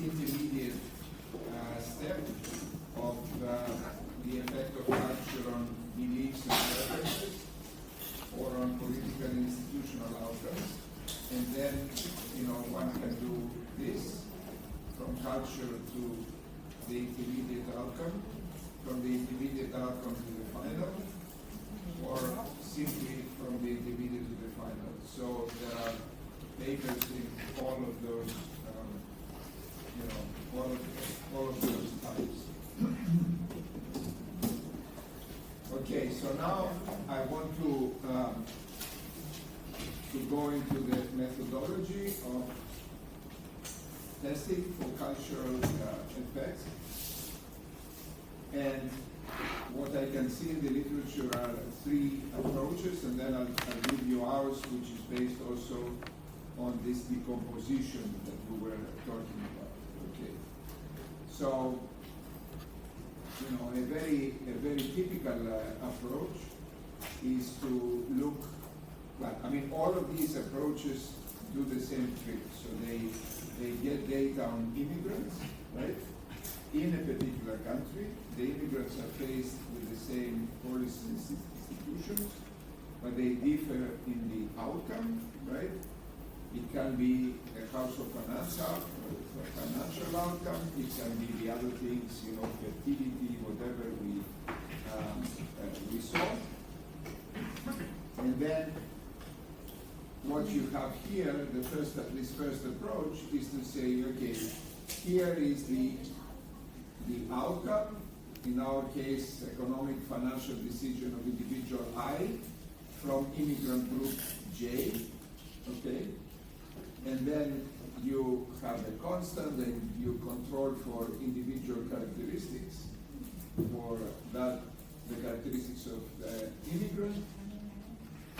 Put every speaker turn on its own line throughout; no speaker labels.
intermediate step of the effect of culture on beliefs and preferences or on political and institutional outcomes. And then, one can do this from culture to the intermediate outcome, from the intermediate outcome to the final, or simply from the intermediate to the final. So there are papers in all of those, all of those types. Okay, so now I want to go into the methodology of testing for cultural effects. And what I can see in the literature are three approaches, and then I'll give you ours, which is based also on this decomposition that we were talking about. Okay. So, a very typical approach is to look. All of these approaches do the same trick. So they get data on immigrants, right? In a particular country, the immigrants are faced with the same policies and institutions, but they differ in the outcome, right? It can be a household financial outcome. It can be the other things, fertility, whatever we saw. And then what you have here, this first approach is to say, okay, here is the outcome, in our case, economic financial decision of individual I from immigrant group J, okay? And then you have a constant and you control for individual characteristics, for the characteristics of the immigrant,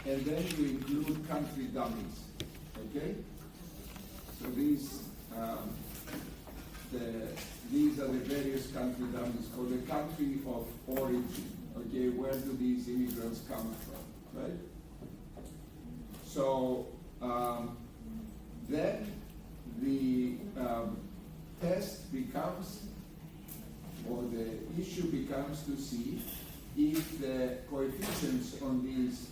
and then you include country dummies, okay? So these are the various country dummies for the country of origin, okay? Where do these immigrants come from, right? So then the test becomes, or the issue becomes to see if the coefficients on these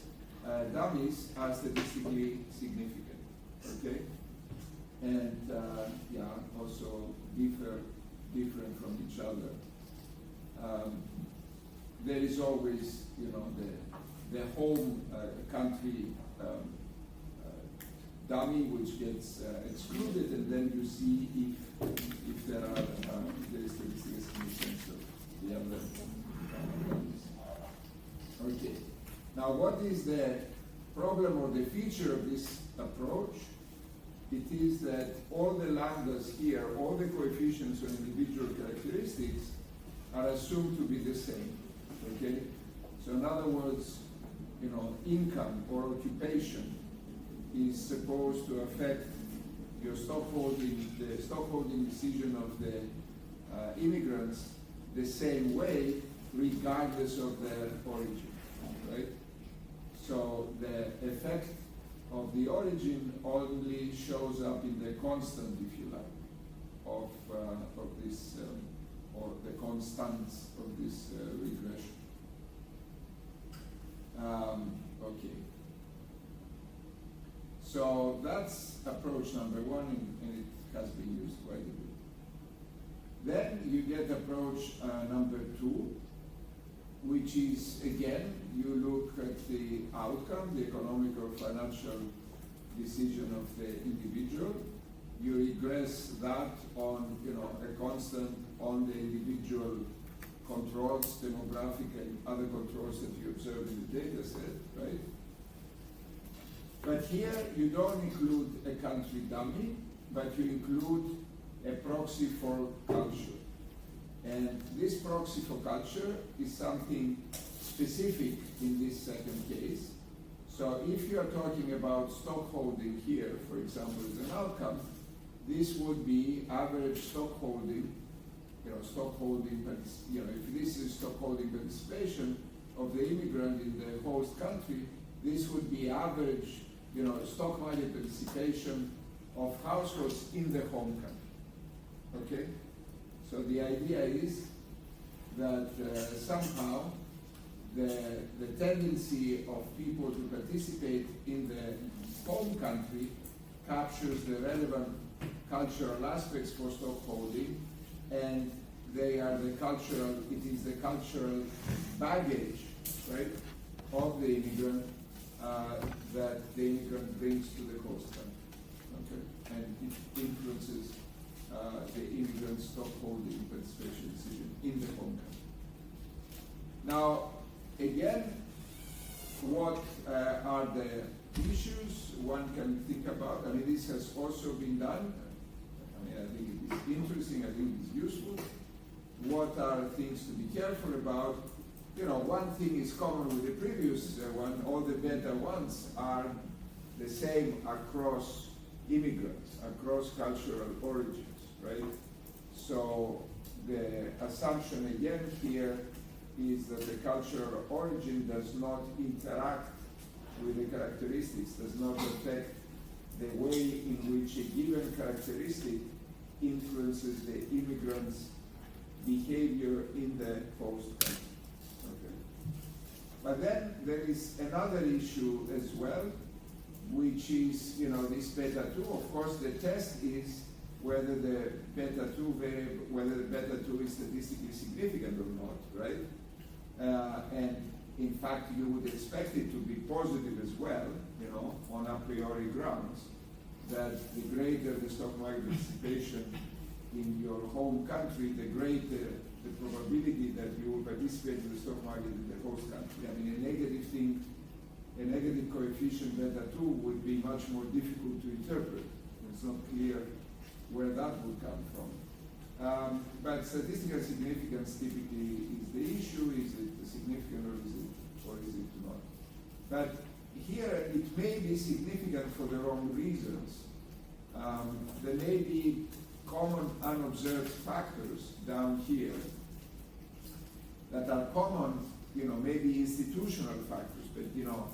dummies are statistically significant, okay? And also different from each other. There is always, the home country dummy which gets excluded, and then you see if there is statistical significance of the other dummies. Okay. Now, what is the problem or the feature of this approach? It is that all the lambdas here, all the coefficients of individual characteristics are assumed to be the same, okay? So in other words, income or occupation is supposed to affect your the stockholding decision of the immigrants the same way, regardless of their origin, right? So the effect of the origin only shows up in the constant, if you like, of this, or the constants of this regression. Okay. So that's approach number one, and it has been used quite a bit. Then you get approach number two, which is, again, you look at the outcome, the economic or financial decision of the individual. You regress that on, a constant on the individual controls, demographic and other controls that you observe in the data set, right? But here you don't include a country dummy, but you include a proxy for culture. And this proxy for culture is something specific in this second case. So if you are talking about stockholding here, for example, as an outcome, this would be average stockholding, if this is stockholding participation of the immigrant in the host country, this would be average, stock market participation of households in the home country. Okay? So the idea is that somehow the tendency of people to participate in the home country captures the relevant cultural aspects for stockholding, and they are the cultural, it is the cultural baggage, right, of the immigrant that the immigrant brings to the host country, okay, and it influences the immigrant's stockholding participation decision in the home country. Now, again, what are the issues one can think about? I mean, this has also been done. I mean, I think it is interesting, I think it is useful. What are things to be careful about? You know, one thing is common with the previous one, all the beta ones are the same across immigrants, across cultural origins, right? So the assumption again here is that the cultural origin does not interact with the characteristics, does not affect the way in which a given characteristic influences the immigrant's behavior in the host country. Okay. But then there is another issue as well, which is, you know, this beta 2. Of course, the test is whether the beta 2 variable, whether the beta 2 is statistically significant or not, right? And in fact, you would expect it to be positive as well, you know, on a priori grounds, that the greater the stock market participation in your home country, the greater the probability that you will participate in the stock market in the host country. I mean, a negative thing, a negative coefficient beta 2 would be much more difficult to interpret. It's not clear where that would come from. But statistical significance typically is the issue. Is it significant or is it not? But here it may be significant for the wrong reasons. There may be common unobserved factors down here that are common, you know, maybe institutional factors, but you know,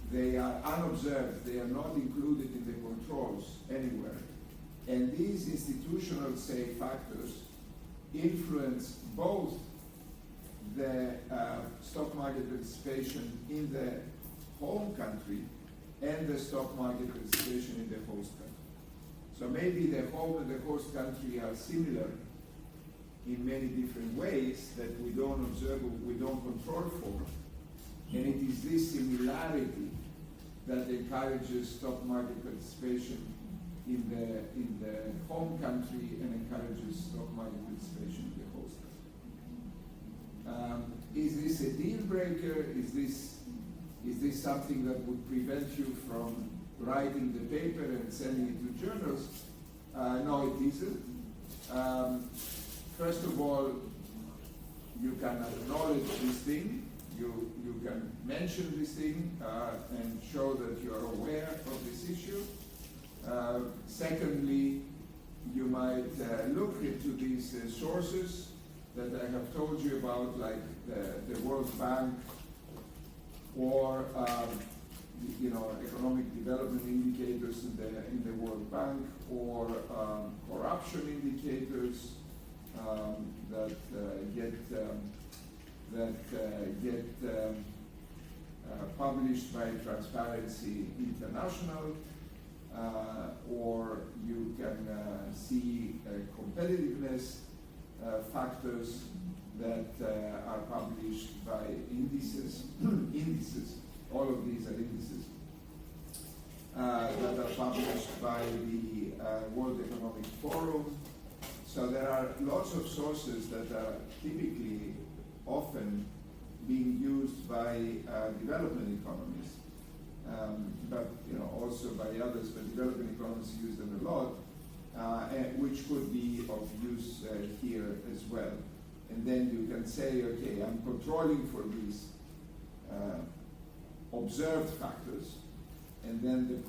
they are unobserved, they are not included in the controls anywhere. And these institutional, say, factors influence both the stock market participation in the home country and the stock market participation in the host country. So maybe the home and the host country are similar in many different ways that we don't observe, we don't control for. And it is this similarity that encourages stock market participation in the home country and encourages stock market participation in the host country. Is this a deal breaker? Is this something that would prevent you from writing the paper and sending it to journals? No, it isn't. First of all, you can acknowledge this thing. You can mention this thing and show that you are aware of this issue. Secondly, you might look into these sources that I have told you about, like the World Bank or you know, economic development indicators in the World Bank, or corruption indicators that get published by Transparency International, or you can see competitiveness factors that are published by indices. All of these are indices that are published by the World Economic Forum. So there are lots of sources that are typically often being used by development economists, but you know, also by others, but development economists use them a lot, which could be of use here as well. And then you can say, okay, I'm controlling for these observed factors, and then the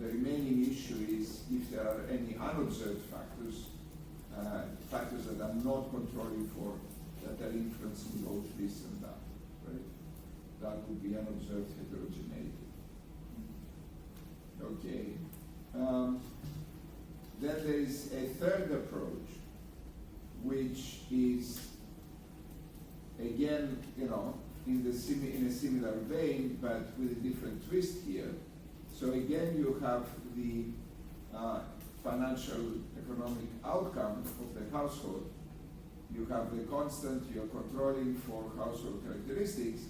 remaining issue is if there are any unobserved factors, factors that I'm not controlling for, that are influencing both this and that, right? That would be unobserved heterogeneity. Okay. Then there is a third approach, which is again, you know, in a similar vein, but with a different twist here. So again, you have the financial economic outcome of the household. You have the constant you're controlling for household characteristics.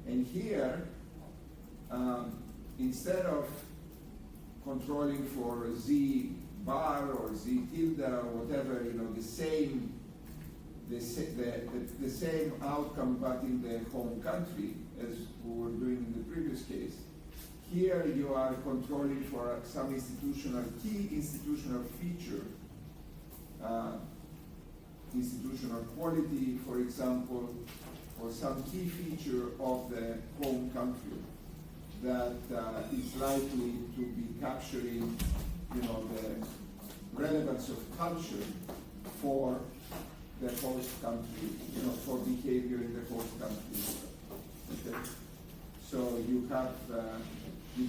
And here, instead of controlling for Z bar or Z tilde or whatever, you know, the same outcome but in the home country, as we were doing in the previous case, here you are controlling for some key institutional feature, institutional quality, for example, or some key feature of the home country that is likely to be capturing, you know, the relevance of culture for the host country, you know, for behavior in the host country. Okay? So you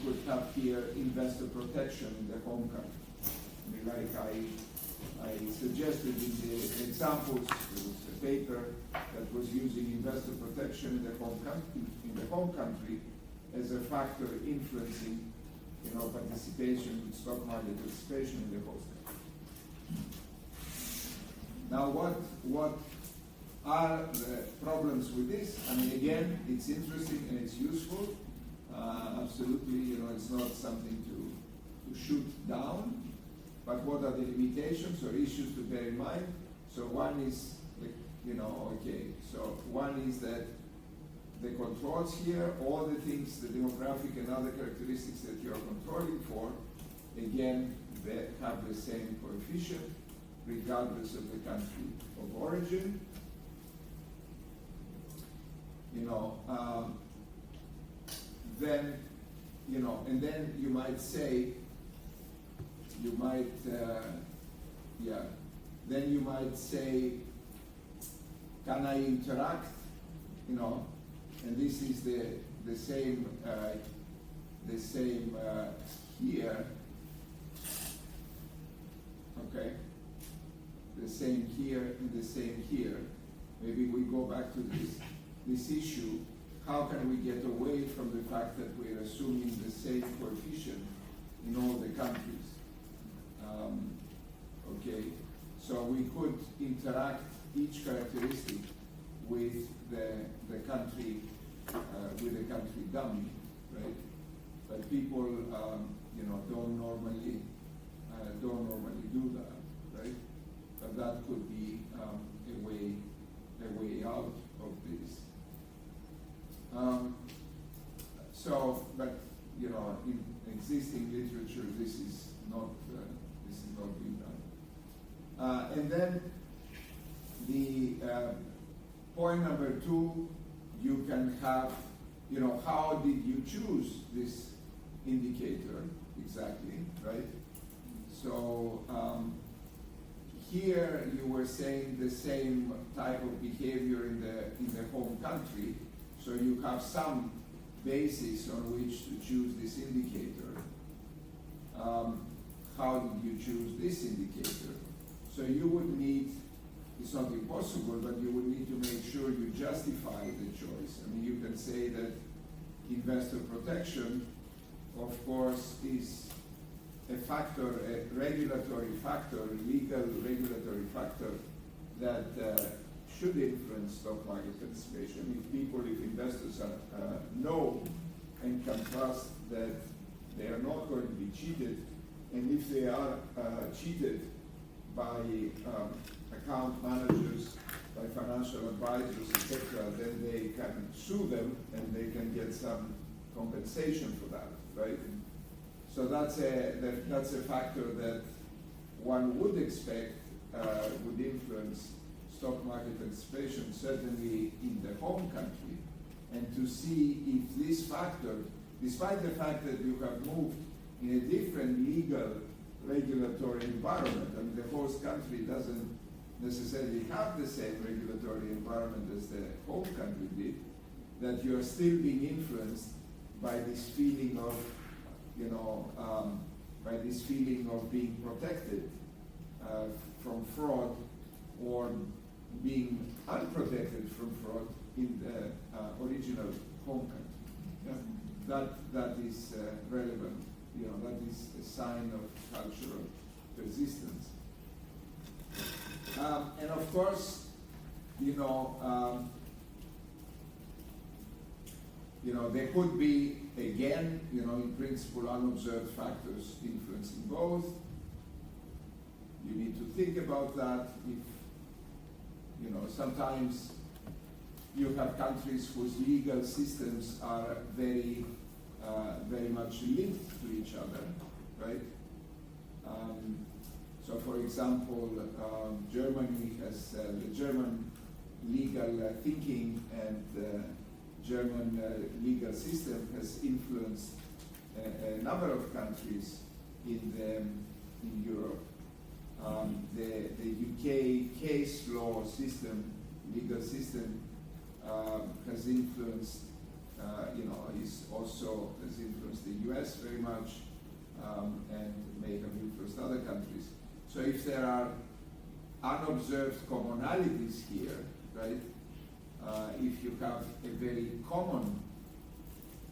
could have here investor protection in the home country. I mean, like I suggested in the examples, there was a paper that was using investor protection in the home country as a factor influencing, you know, participation in stock market participation in the host country. Now, what are the problems with this? I mean, again, it's interesting and it's useful. Absolutely, you know, it's not something to shoot down. But what are the limitations or issues to bear in mind? So one is, you know, okay. So one is that the controls here, all the things, the demographic and other characteristics that you are controlling for, again, they have the same coefficient, regardless of the country of origin. You know, then, you know, and then you might say, then you might say, can I interact, you know, and this is the same here, okay, the same here and the same here. Maybe we go back to this issue. How can we get away from the fact that we're assuming the same coefficient in all the countries? Okay, so we could interact each characteristic with the country dummy, right? But people, you know, don't normally do that, right? But that could be a way out of this. But you know, in existing literature, this is not being done. And then the point number 2, you can have, you know, how did you choose this indicator exactly, right? So here you were saying the same type of behavior in the home country, so you have some basis on which to choose this indicator. How did you choose this indicator? So you would need, it's not impossible, but you would need to make sure you justify the choice. I mean, you can say that investor protection, of course, is a factor, a regulatory factor, legal regulatory factor that should influence stock market participation. If investors know and can trust that they are not going to be cheated, and if they are cheated by account managers, by financial advisors, etc., then they can sue them and they can get some compensation for that, right? So that's a factor that one would expect would influence stock market participation, certainly in the home country, and to see if this factor, despite the fact that you have moved in a different legal regulatory environment, I mean, the host country doesn't necessarily have the same regulatory environment as the home country did, that you are still being influenced by this feeling of, you know, by this feeling of being protected from fraud or being unprotected from fraud in the original home country. Yeah? That is relevant. That is a sign of cultural persistence. And of course, there could be, again, in principle, unobserved factors influencing both. You need to think about that. If, sometimes you have countries whose legal systems are very much linked to each other, right? So, for example, Germany has the German legal thinking and German legal system has influenced a number of countries in Europe. The UK case law system, legal system, has influenced, has influenced the US very much, and may have influenced other countries. So if there are unobserved commonalities here, right? If you have a very common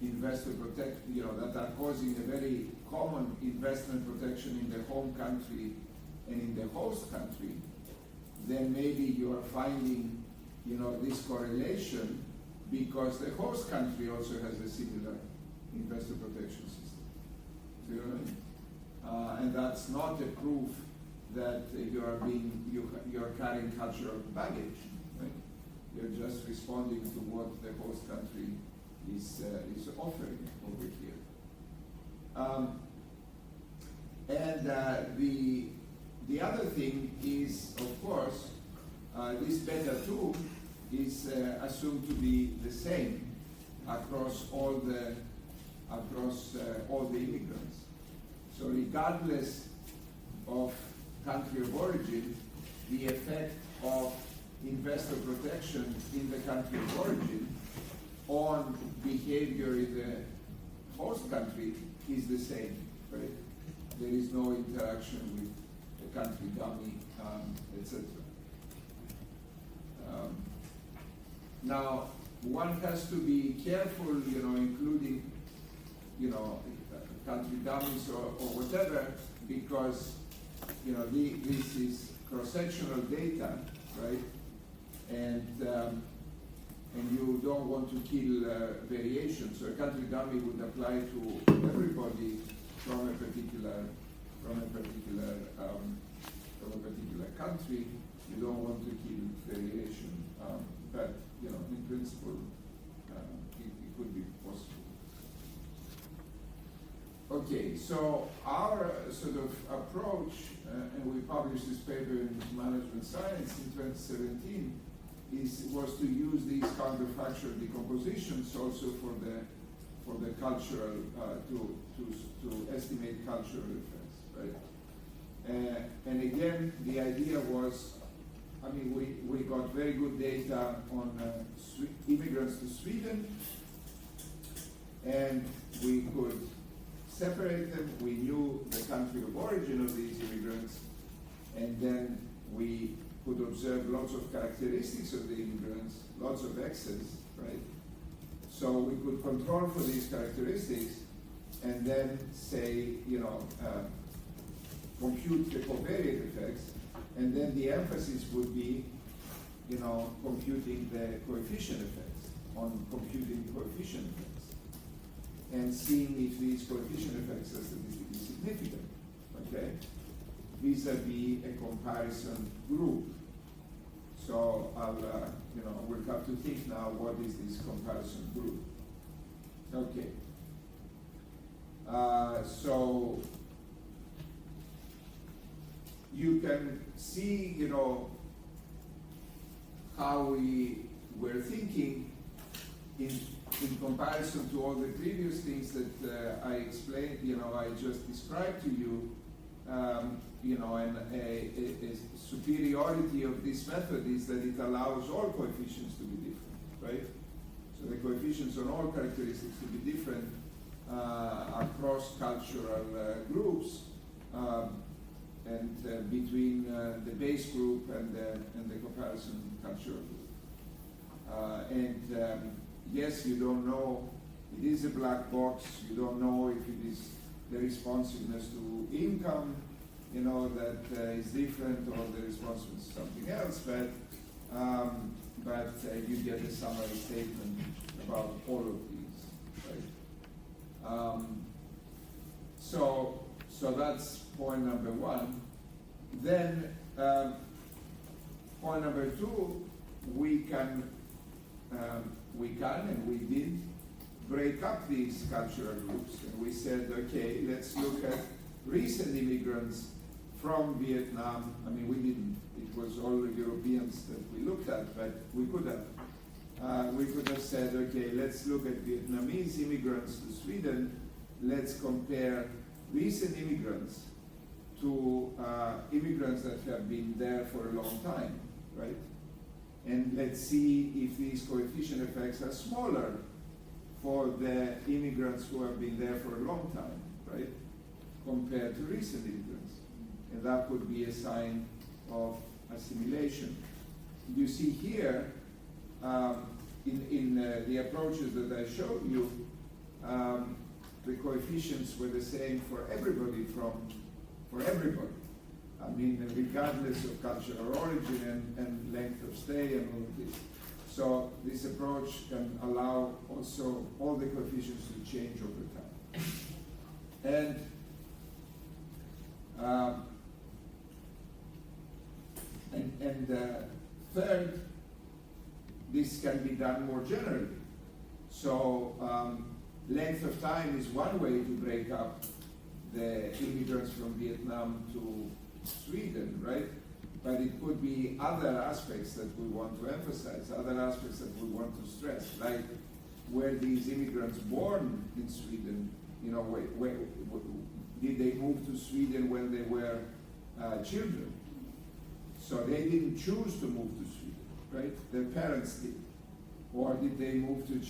investor that are causing a very common investment protection in the home country and in the host country, then maybe you are finding, this correlation because the host country also has a similar investor protection system. Do you know what I mean? And that's not a proof that you are carrying cultural baggage, right? You're just responding to what the host country is offering over here. And the other thing is, of course, this beta 2 is assumed to be the same across all the immigrants. So regardless of country of origin, the effect of investor protection in the country of origin on behavior in the host country is the same, right? There is no interaction with the country dummy, etc. Now, one has to be careful, including, country dummies or whatever, because, this is cross-sectional data, right? And you don't want to kill variation. So a country dummy would apply to everybody from a particular country. You don't want to kill variation, but in principle, it could be possible. Okay, so our sort of approach, and we published this paper in Management Science in 2017, was to use these counterfactual decompositions also for the cultural to estimate cultural effects, right? And again, the idea was, we got very good data on immigrants to Sweden, and we could separate them. We knew the country of origin of these immigrants, and then we could observe lots of characteristics of the immigrants, lots of X's, right? So we could control for these characteristics, and then say, compute the covariate effects, and then the emphasis would be, computing the coefficient effects, on computing coefficient effects, and seeing if these coefficient effects are statistically significant, okay, vis-a-vis a comparison group. So we'll have to think now, what is this comparison group? Okay. So you can see, how we were thinking in comparison to all the previous things that I explained, I just described to you, and a superiority of this method is that it allows all coefficients to be different, right? So the coefficients on all characteristics to be different across cultural groups, and between the base group and the comparison cultural group. Yes, you don't know, it is a black box, you don't know if it is the responsiveness to income, that is different, or the responsiveness to something else, but you get a summary statement about all of these, right? So that's point number one. Then point number two, we can and we did break up these cultural groups, and we said, okay, let's look at recent immigrants from Vietnam. I mean, we didn't. It was all the Europeans that we looked at, but we could have said, okay, let's look at Vietnamese immigrants to Sweden. Let's compare recent immigrants to immigrants that have been there for a long time, right? And let's see if these coefficient effects are smaller for the immigrants who have been there for a long time, right? Compared to recent immigrants. And that would be a sign of assimilation. You see here, in the approaches that I showed you, the coefficients were the same for everybody for everybody. I mean, regardless of cultural origin and length of stay and all of this. So this approach can allow also all the coefficients to change over time. And third, this can be done more generally. So length of time is one way to break up the immigrants from Vietnam to Sweden, right? But it could be other aspects that we want to emphasize, other aspects that we want to stress, like were these immigrants born in Sweden? Did they move to Sweden when they were children? So they didn't choose to move to Sweden, right? Their parents did. Or did they move to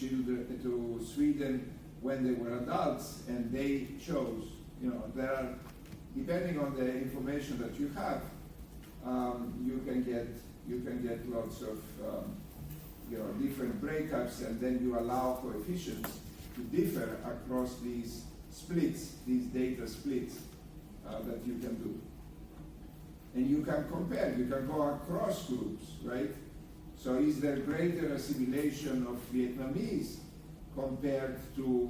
Sweden when they were adults and they chose? There are, depending on the information that you have, you can get lots of different breakups, and then you allow coefficients to differ across these splits, these data splits that you can do. And you can compare, you can go across groups, right? So is there greater assimilation of Vietnamese compared to,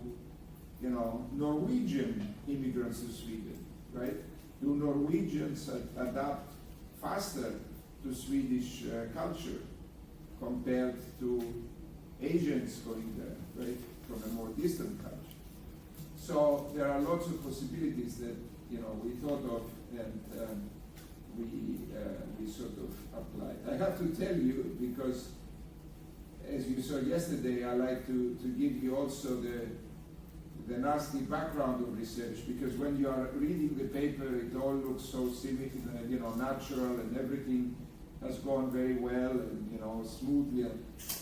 Norwegian immigrants to Sweden, right? Do Norwegians adapt faster to Swedish culture compared to Asians going there, right? From a more distant culture. So there are lots of possibilities that, we thought of, and we sort of applied. I have to tell you, because as you saw yesterday, I like to give you also the nasty background of research, because when you are reading the paper, it all looks so natural, and everything has gone very well and smoothly.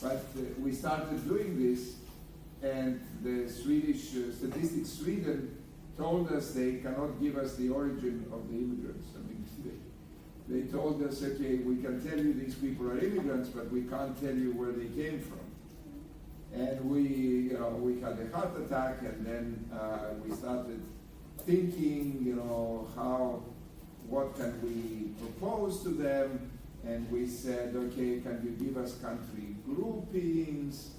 But we started doing this, and the Swedish Statistics Sweden told us they cannot give us the origin of the immigrants. I mean, they told us, okay, we can tell you these people are immigrants, but we can't tell you where they came from. And we had a heart attack, and then we started thinking, what can we propose to them? And we said, okay, can you give us country groupings?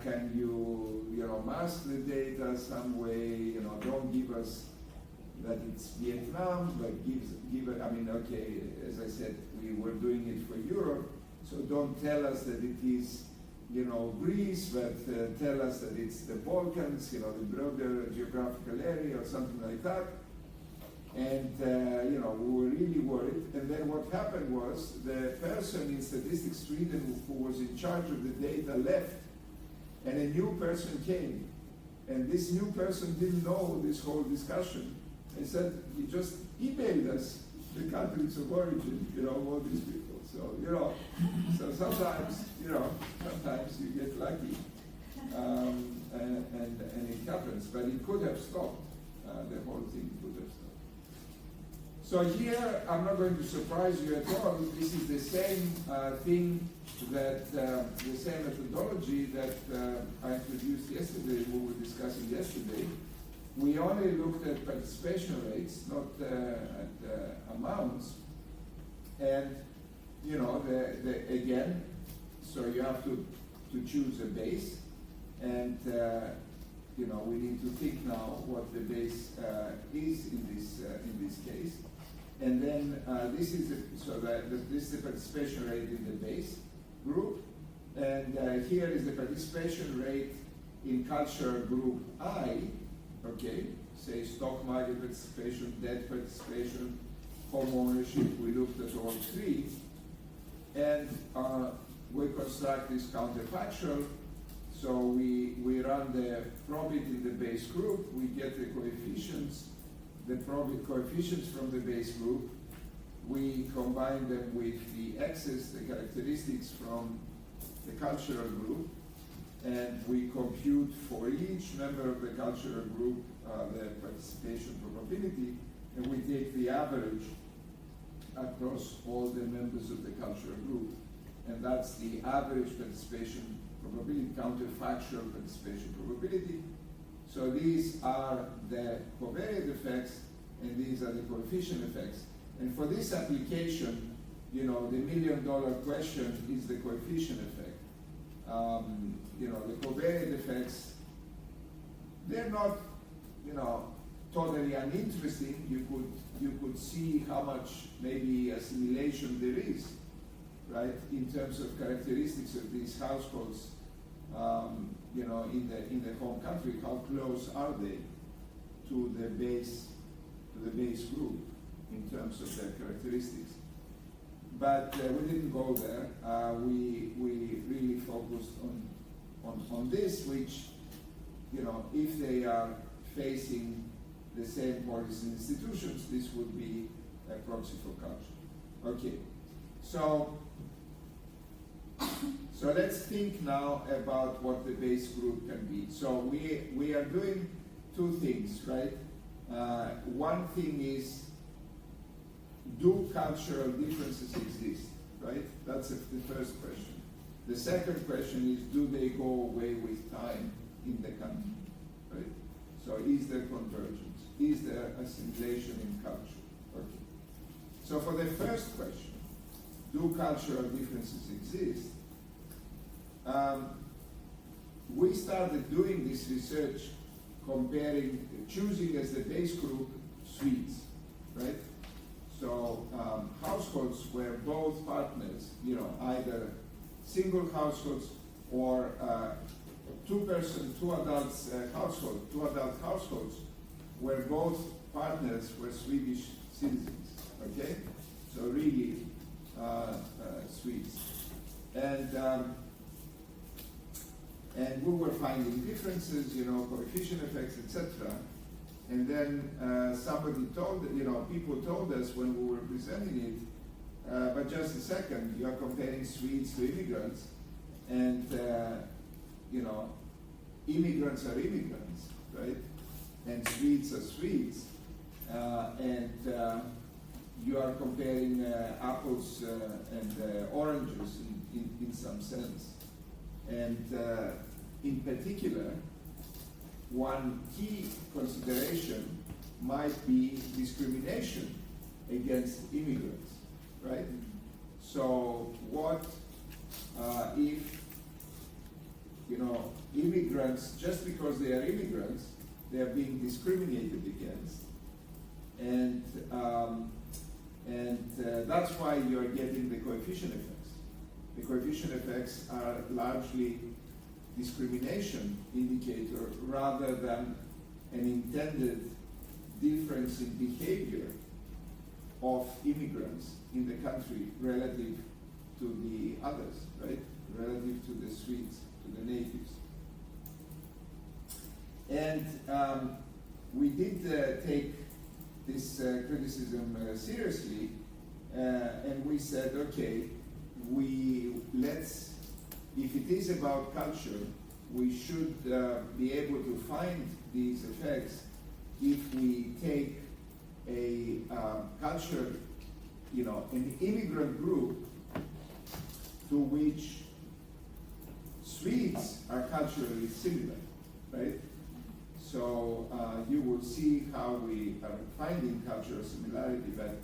Can you, mask the data some way? Don't give us that it's Vietnam, but give it. I mean, okay, as I said, we were doing it for Europe, so don't tell us that it is, Greece, but tell us that it's the Balkans, the broader geographical area or something like that. And, we were really worried. And then what happened was the person in Statistics Sweden who was in charge of the data left, and a new person came. And this new person didn't know this whole discussion. He said, he just emailed us the countries of origin, all these people. So, so sometimes you get lucky, and it happens, but it could have stopped, the whole thing could have stopped. So here, I'm not going to surprise you at all. This is the same thing that, the same methodology that I introduced yesterday, we were discussing yesterday. We only looked at participation rates, not at amounts. And, you know, again, so you have to choose a base. And, you know, we need to think now what the base is in this case. And then this is this is the participation rate in the base group, and here is the participation rate in culture group I. Okay, say stock market participation, debt participation, home ownership. We looked at all three, and we construct this counterfactual. So we run the probit in the base group. We get the coefficients. The probit coefficients from the base group, we combine them with the x's, the characteristics from the cultural group, and we compute for each member of the cultural group the participation probability, and we take the average across all the members of the cultural group, and that's the average participation probability, counterfactual participation probability. So these are the covariate effects, and these are the coefficient effects. And for this application, you know, the $1 million question is the coefficient effect. You know, the covariate effects, they're not, you know, totally uninteresting. You could see how much maybe assimilation there is, right, in terms of characteristics of these households. You know, in the home country, how close are they to the base group in terms of their characteristics? But we didn't go there. We really focused on this, which, you know, if they are facing the same policies and institutions, this would be a proxy for culture. Okay, so let's think now about what the base group can be. So we are doing two things, right? One thing is, do cultural differences exist, right? That's the first question. The second question is, do they go away with time in the country, right? So is there convergence? Is there assimilation in culture? Okay. So for the first question, do cultural differences exist? We started doing this research comparing, choosing as the base group Swedes, right? So households where both partners, you know, either single households or two-person, two adult households where both partners were Swedish citizens, okay? So really Swedes. And we were finding differences, you know, coefficient effects, etc. And then somebody told, you know, people told us when we were presenting it, but just a second, you are comparing Swedes to immigrants, and, you know, immigrants are immigrants, right? And Swedes are Swedes. And you are comparing apples and oranges in some sense. And in particular, one key consideration might be discrimination against immigrants, right? So what if, you know, immigrants, just because they are immigrants, they are being discriminated against, and that's why you are getting the coefficient effects. The coefficient effects are largely discrimination indicator rather than an intended difference in behavior of immigrants in the country relative to the others, right? Relative to the Swedes, to the natives. And we did take this criticism seriously, and we said, okay, if it is about culture, we should be able to find these effects if we take
a culture, an immigrant group to which Swedes are culturally similar, right? So you will see how we are finding cultural similarity, but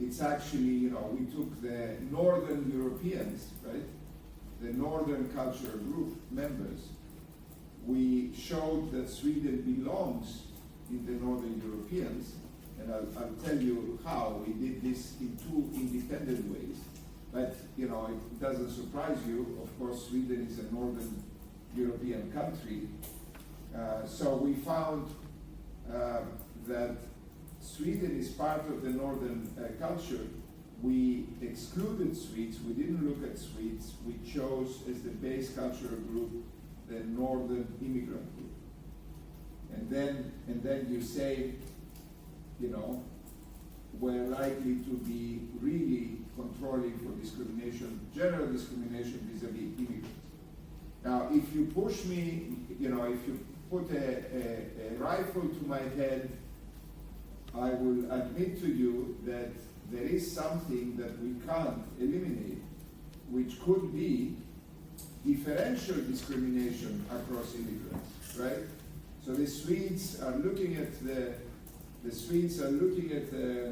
it's actually, we took the Northern Europeans, right? The Northern cultural group members. We showed that Sweden belongs in the Northern Europeans, and I'll tell you how. We did this in two independent ways. But, it doesn't surprise you. Of course, Sweden is a Northern European country. So we found that Sweden is part of the Northern culture. We excluded Swedes. We didn't look at Swedes. We chose as the base cultural group the Northern immigrant group. And then you say, we're likely to be really controlling for discrimination, general discrimination vis-a-vis immigrants. Now, if you push me, if you put a rifle to my head, I will admit to you that there is something that we can't eliminate, which could be differential discrimination across immigrants, right? So the Swedes are looking at the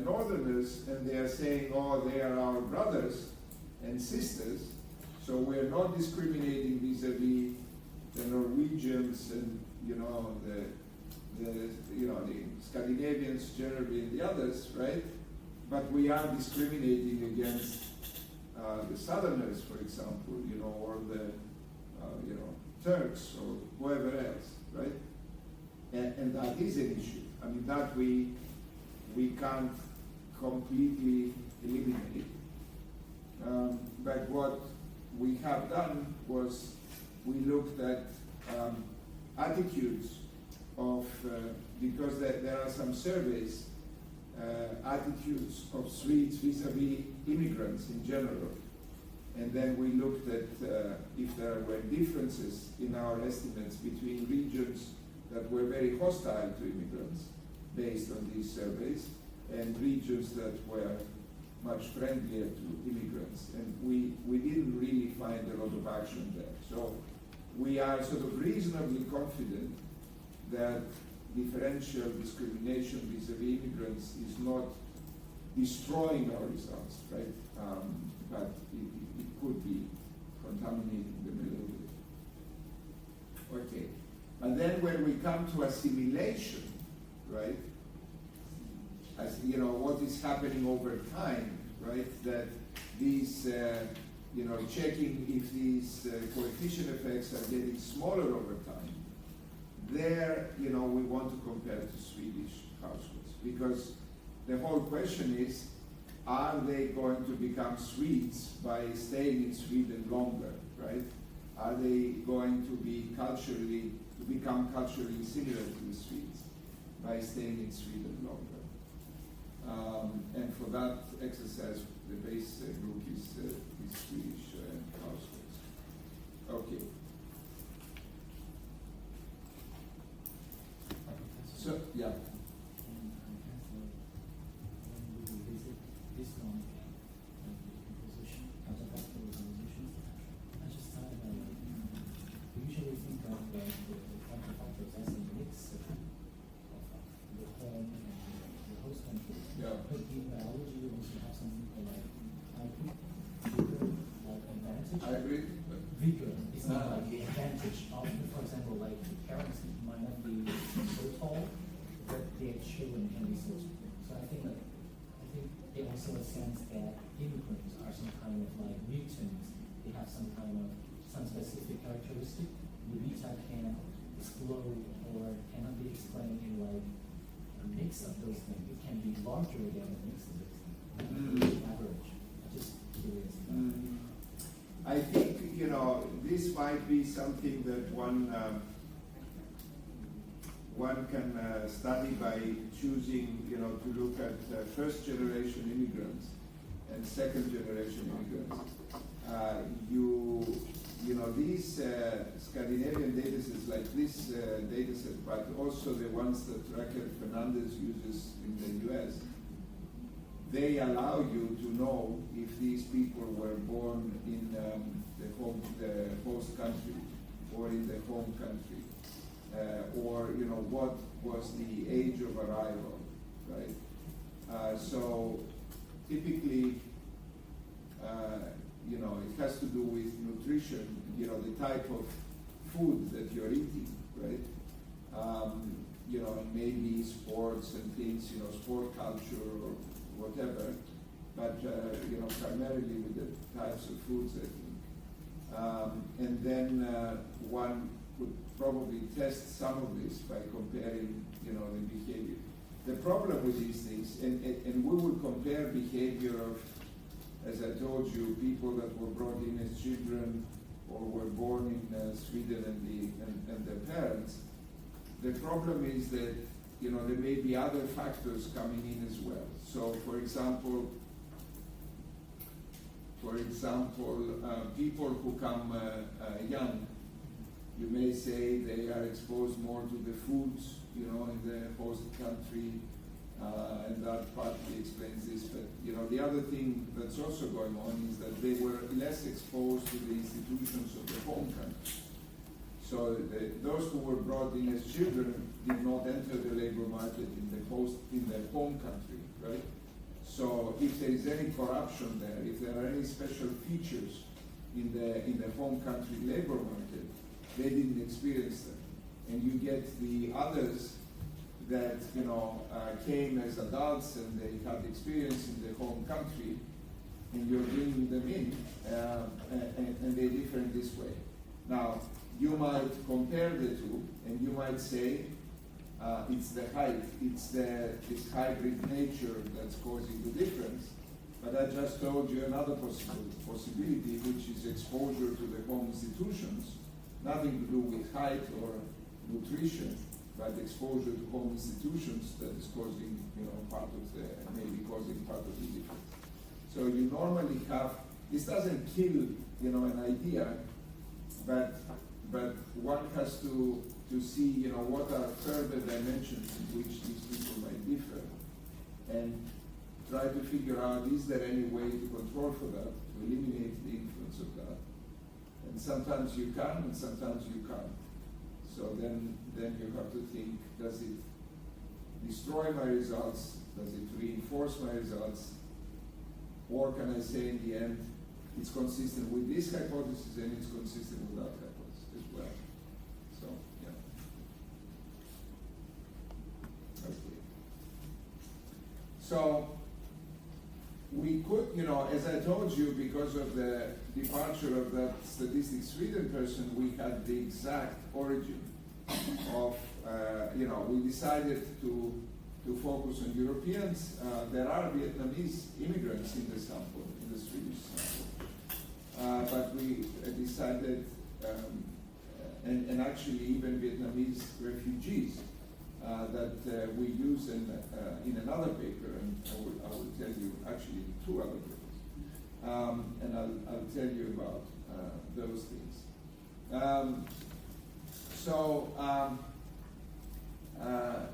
Northerners, and they are saying, oh, they are our brothers and sisters, so we're not discriminating vis-a-vis the Norwegians and the Scandinavians generally and the others, right? But we are discriminating against the Southerners, for example, or the Turks or whoever else, right? And that is an issue. I mean, that we can't completely eliminate. But what we have done was we looked at attitudes of, because there are some surveys, attitudes of Swedes vis-a-vis immigrants in general. And then we looked at if there were differences in our estimates between regions that were very hostile to immigrants based on these surveys and regions that were much friendlier to immigrants. And we didn't really find a lot of action there. So we are sort of reasonably confident that differential discrimination vis-a-vis immigrants is not destroying our results, right? But it could be contaminating them a little bit. Okay. And then when we come to assimilation, right? As what is happening over time, right? That these, checking if these coefficient effects are getting smaller over time. There, we want to compare to Swedish households, because the whole question is, are they going to become Swedes by staying in Sweden longer, right? Are they going to become culturally similar to the Swedes by staying in Sweden longer? And for that exercise, the base group is Swedish households. Okay. So, yeah. I agree.
Vigor is not like the advantage of, for example, like the parents might not be so tall, but their children can be so strong. So I think they also sense that immigrants are some kind of like mutants. They have some specific characteristic. The mutant can explode or cannot be explained in like a mix of those things. It can be larger than a mix of those things. Average. I'm just curious.
I think, this might be something that one can study by choosing, to look at first generation immigrants and second generation immigrants. These Scandinavian data sets, like this data set, but also the ones that Raquel Fernandez uses in the US, they allow you to know if these people were born in the host country or in the home country, or what was the age of arrival, right? So typically, it has to do with nutrition, the type of food that you're eating, right? And maybe sports and things, sport culture or whatever, but primarily with the types of foods, I think. And then one could probably test some of this by comparing, the behavior. The problem with these things, and we would compare behavior of, as I told you, people that were brought in as children or were born in Sweden and their parents. The problem is that there may be other factors coming in as well. So, for example, people who come young, you may say they are exposed more to the foods, in the host country, and that partly explains this. But the other thing that's also going on is that they were less exposed to the institutions of the home country. So those who were brought in as children did not enter the labor market in their home country, right? So if there is any corruption there, if there are any special features in the home country labor market, they didn't experience them. And you get the others that came as adults and they had experience in the home country, and you're bringing them in, and they differ in this way. Now, you might compare the two, and you might say it's the height, it's this hybrid nature that's causing the difference. But I just told you another possibility, which is exposure to the home institutions, nothing to do with height or nutrition, but exposure to home institutions that is causing, maybe causing part of the difference. So you normally have, this doesn't kill, an idea, but one has to see, what are further dimensions in which these people might differ, and try to figure out, is there any way to control for that, to eliminate the influence of that? And sometimes you can, and sometimes you can't. So then you have to think, does it destroy my results? Does it reinforce my results? Or can I say in the end, it's consistent with this hypothesis and it's consistent with that hypothesis as well? So, yeah. Okay. So, we could, as I told you, because of the departure of that Statistics Sweden person, we had the exact origin of, we decided to focus on Europeans. There are Vietnamese immigrants in the sample, in the Swedish sample. But we decided, and actually even Vietnamese refugees, that we use in another paper, and I will tell you actually two other papers, and I'll tell you about those things.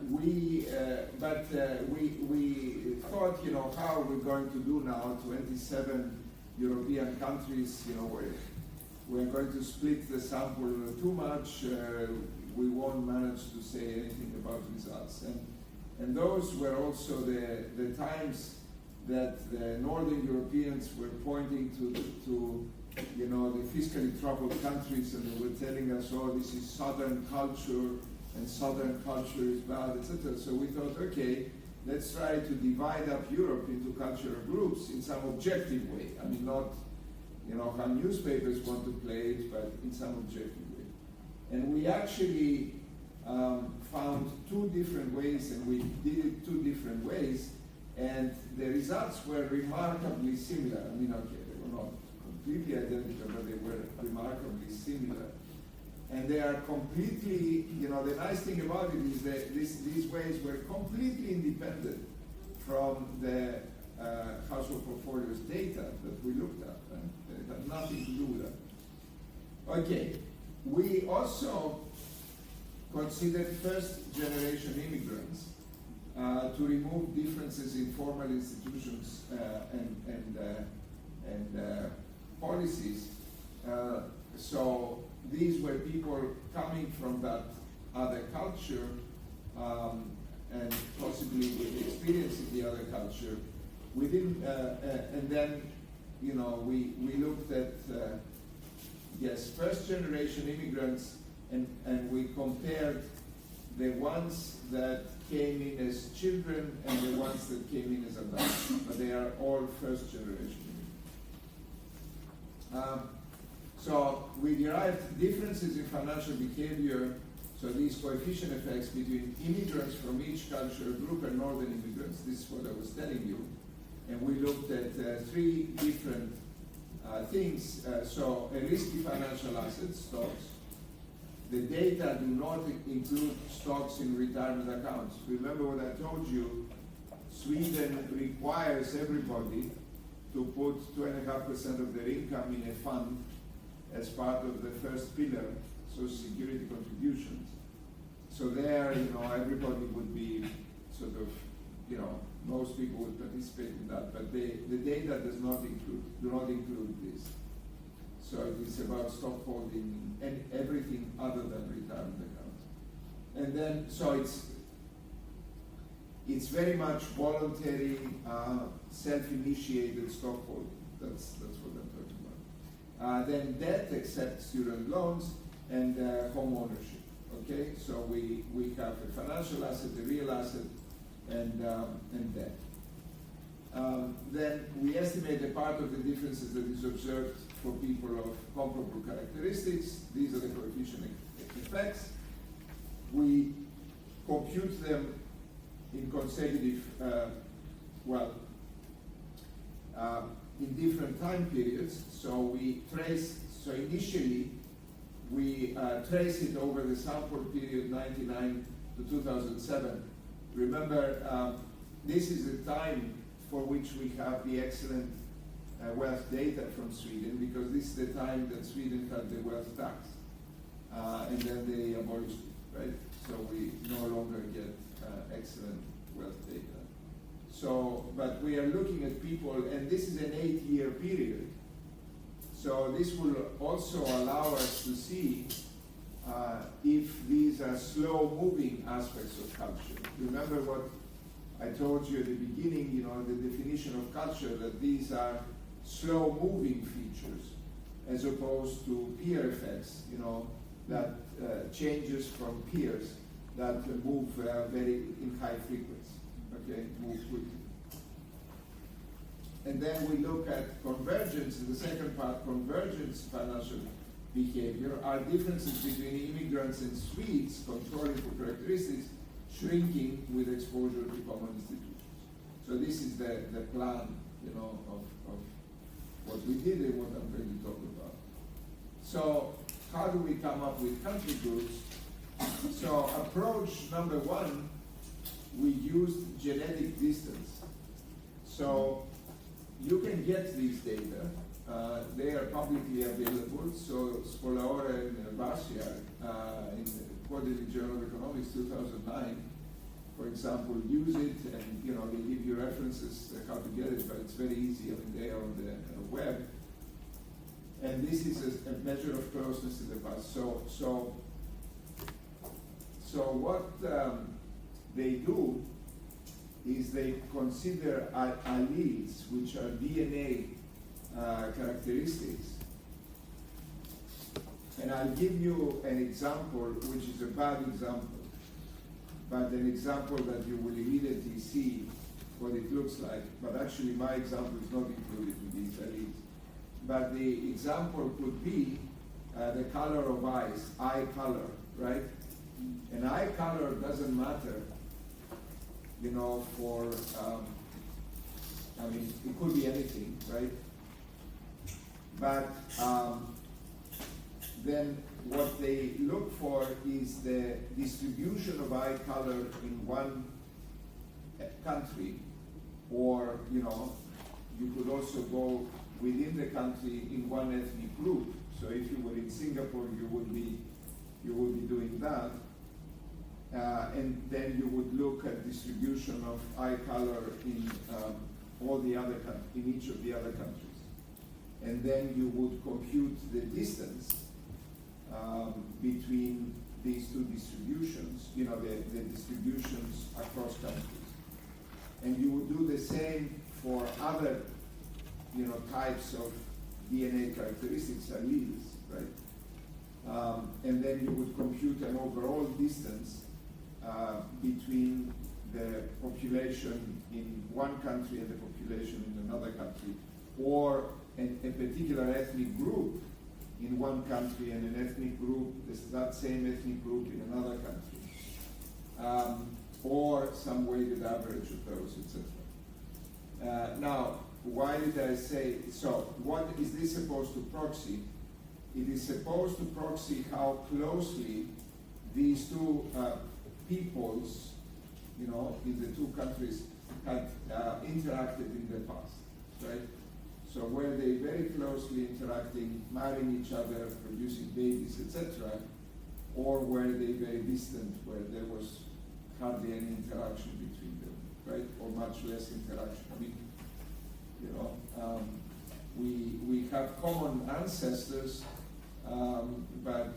We thought, how are we going to do now? 27 European countries, we're going to split the sample too much. We won't manage to say anything about results. And those were also the times that the Northern Europeans were pointing to the fiscally troubled countries, and they were telling us, oh, this is Southern culture, and Southern culture is bad, etc. So we thought, okay, let's try to divide up Europe into cultural groups in some objective way. I mean, not how newspapers want to play it, but in some objective way. And we actually found two different ways, and we did it two different ways, and the results were remarkably similar. I mean, okay, they were not completely identical, but they were remarkably similar. And they are completely, the nice thing about it is that these ways were completely independent from the household portfolios data that we looked at. Right? They had nothing to do with that. Okay, we also considered first-generation immigrants to remove differences in formal institutions and policies. So these were people coming from that other culture and possibly with experience in the other culture. And then, you know, we looked at, yes, first generation immigrants, and we compared the ones that came in as children and the ones that came in as adults, but they are all first generation immigrants. So we derived differences in financial behavior, so these coefficient effects between immigrants from each cultural group and northern immigrants. This is what I was telling you. And we looked at three different things. So a risky financial asset, stocks. The data do not include stocks in retirement accounts. Remember what I told you, Sweden requires everybody to put 2.5% of their income in a fund as part of the first pillar, Social Security contributions. So there, you know, everybody would be sort of, you know, most people would participate in that, but the data do not include this. So it is about stock holding and everything other than retirement accounts. And then, so it's very much voluntary, self-initiated stock holding. That's what I'm talking about. Then debt, except student loans, and home ownership. Okay, so we have a financial asset, a real asset, and debt. Then we estimate a part of the differences that is observed for people of comparable characteristics. These are the coefficient effects. We compute them in consecutive, in different time periods. So we trace, so initially we trace it over the sample period 99 to 2007. Remember, this is the time for which we have the excellent wealth data from Sweden, because this is the time that Sweden had the wealth tax, and then they abolished it, right? So we no longer get excellent wealth data. So, but we are looking at people, and this is an 8-year period. So this will also allow us to see if these are slow-moving aspects of culture. Remember what I told you at the beginning, you know, the definition of culture, that these are slow-moving features, as opposed to peer effects, you know, that changes from peers that move very in high frequency, okay, move quickly. And then we look at convergence in the second part. Convergence financial behavior are differences between immigrants and Swedes controlling for characteristics shrinking with exposure to common institutions. So this is the plan, you know, of what we did and what I'm going to talk about. So how do we come up with country groups? So approach number one, we used genetic distance. So you can get these data. They are publicly available. So Spolaore and Barcia in the Quarterly Journal of Economics 2009, for example, use it, and you know they give you references how to get it, but it's very easy. I mean, they are on the web. And this is a measure of closeness in the past. So what they do is they consider alleles, which are DNA characteristics. And I'll give you an example, which is a bad example, but an example that you will immediately see what it looks like. But actually, my example is not included in these alleles. But the example could be the color of eyes, eye color, right? And eye color doesn't matter, you know, for, I mean, it could be anything, right? But then what they look for is the distribution of eye color in one country, or, you know, you could also go within the country in one ethnic group. So if you were in Singapore, you would be doing that. and then you would look at distribution of eye color in all the other in each of the other countries, and then you would compute the distance between these two distributions, you know, the distributions across countries, and you would do the same for other, you know, types of DNA characteristics, alleles, right? And then you would compute an overall distance between the population in one country and the population in another country, or a particular ethnic group in one country and an ethnic group, that same ethnic group in another country, or some weighted average of those, etc. Now, why did I say, so what is this supposed to proxy? It is supposed to proxy how closely these two peoples, you know, in the two countries had interacted in the past, right? So were they very closely interacting, marrying each other, producing babies, etc., or were they very distant, where there was hardly any interaction between them, right? Or much less interaction. I mean, you know, we have common ancestors, but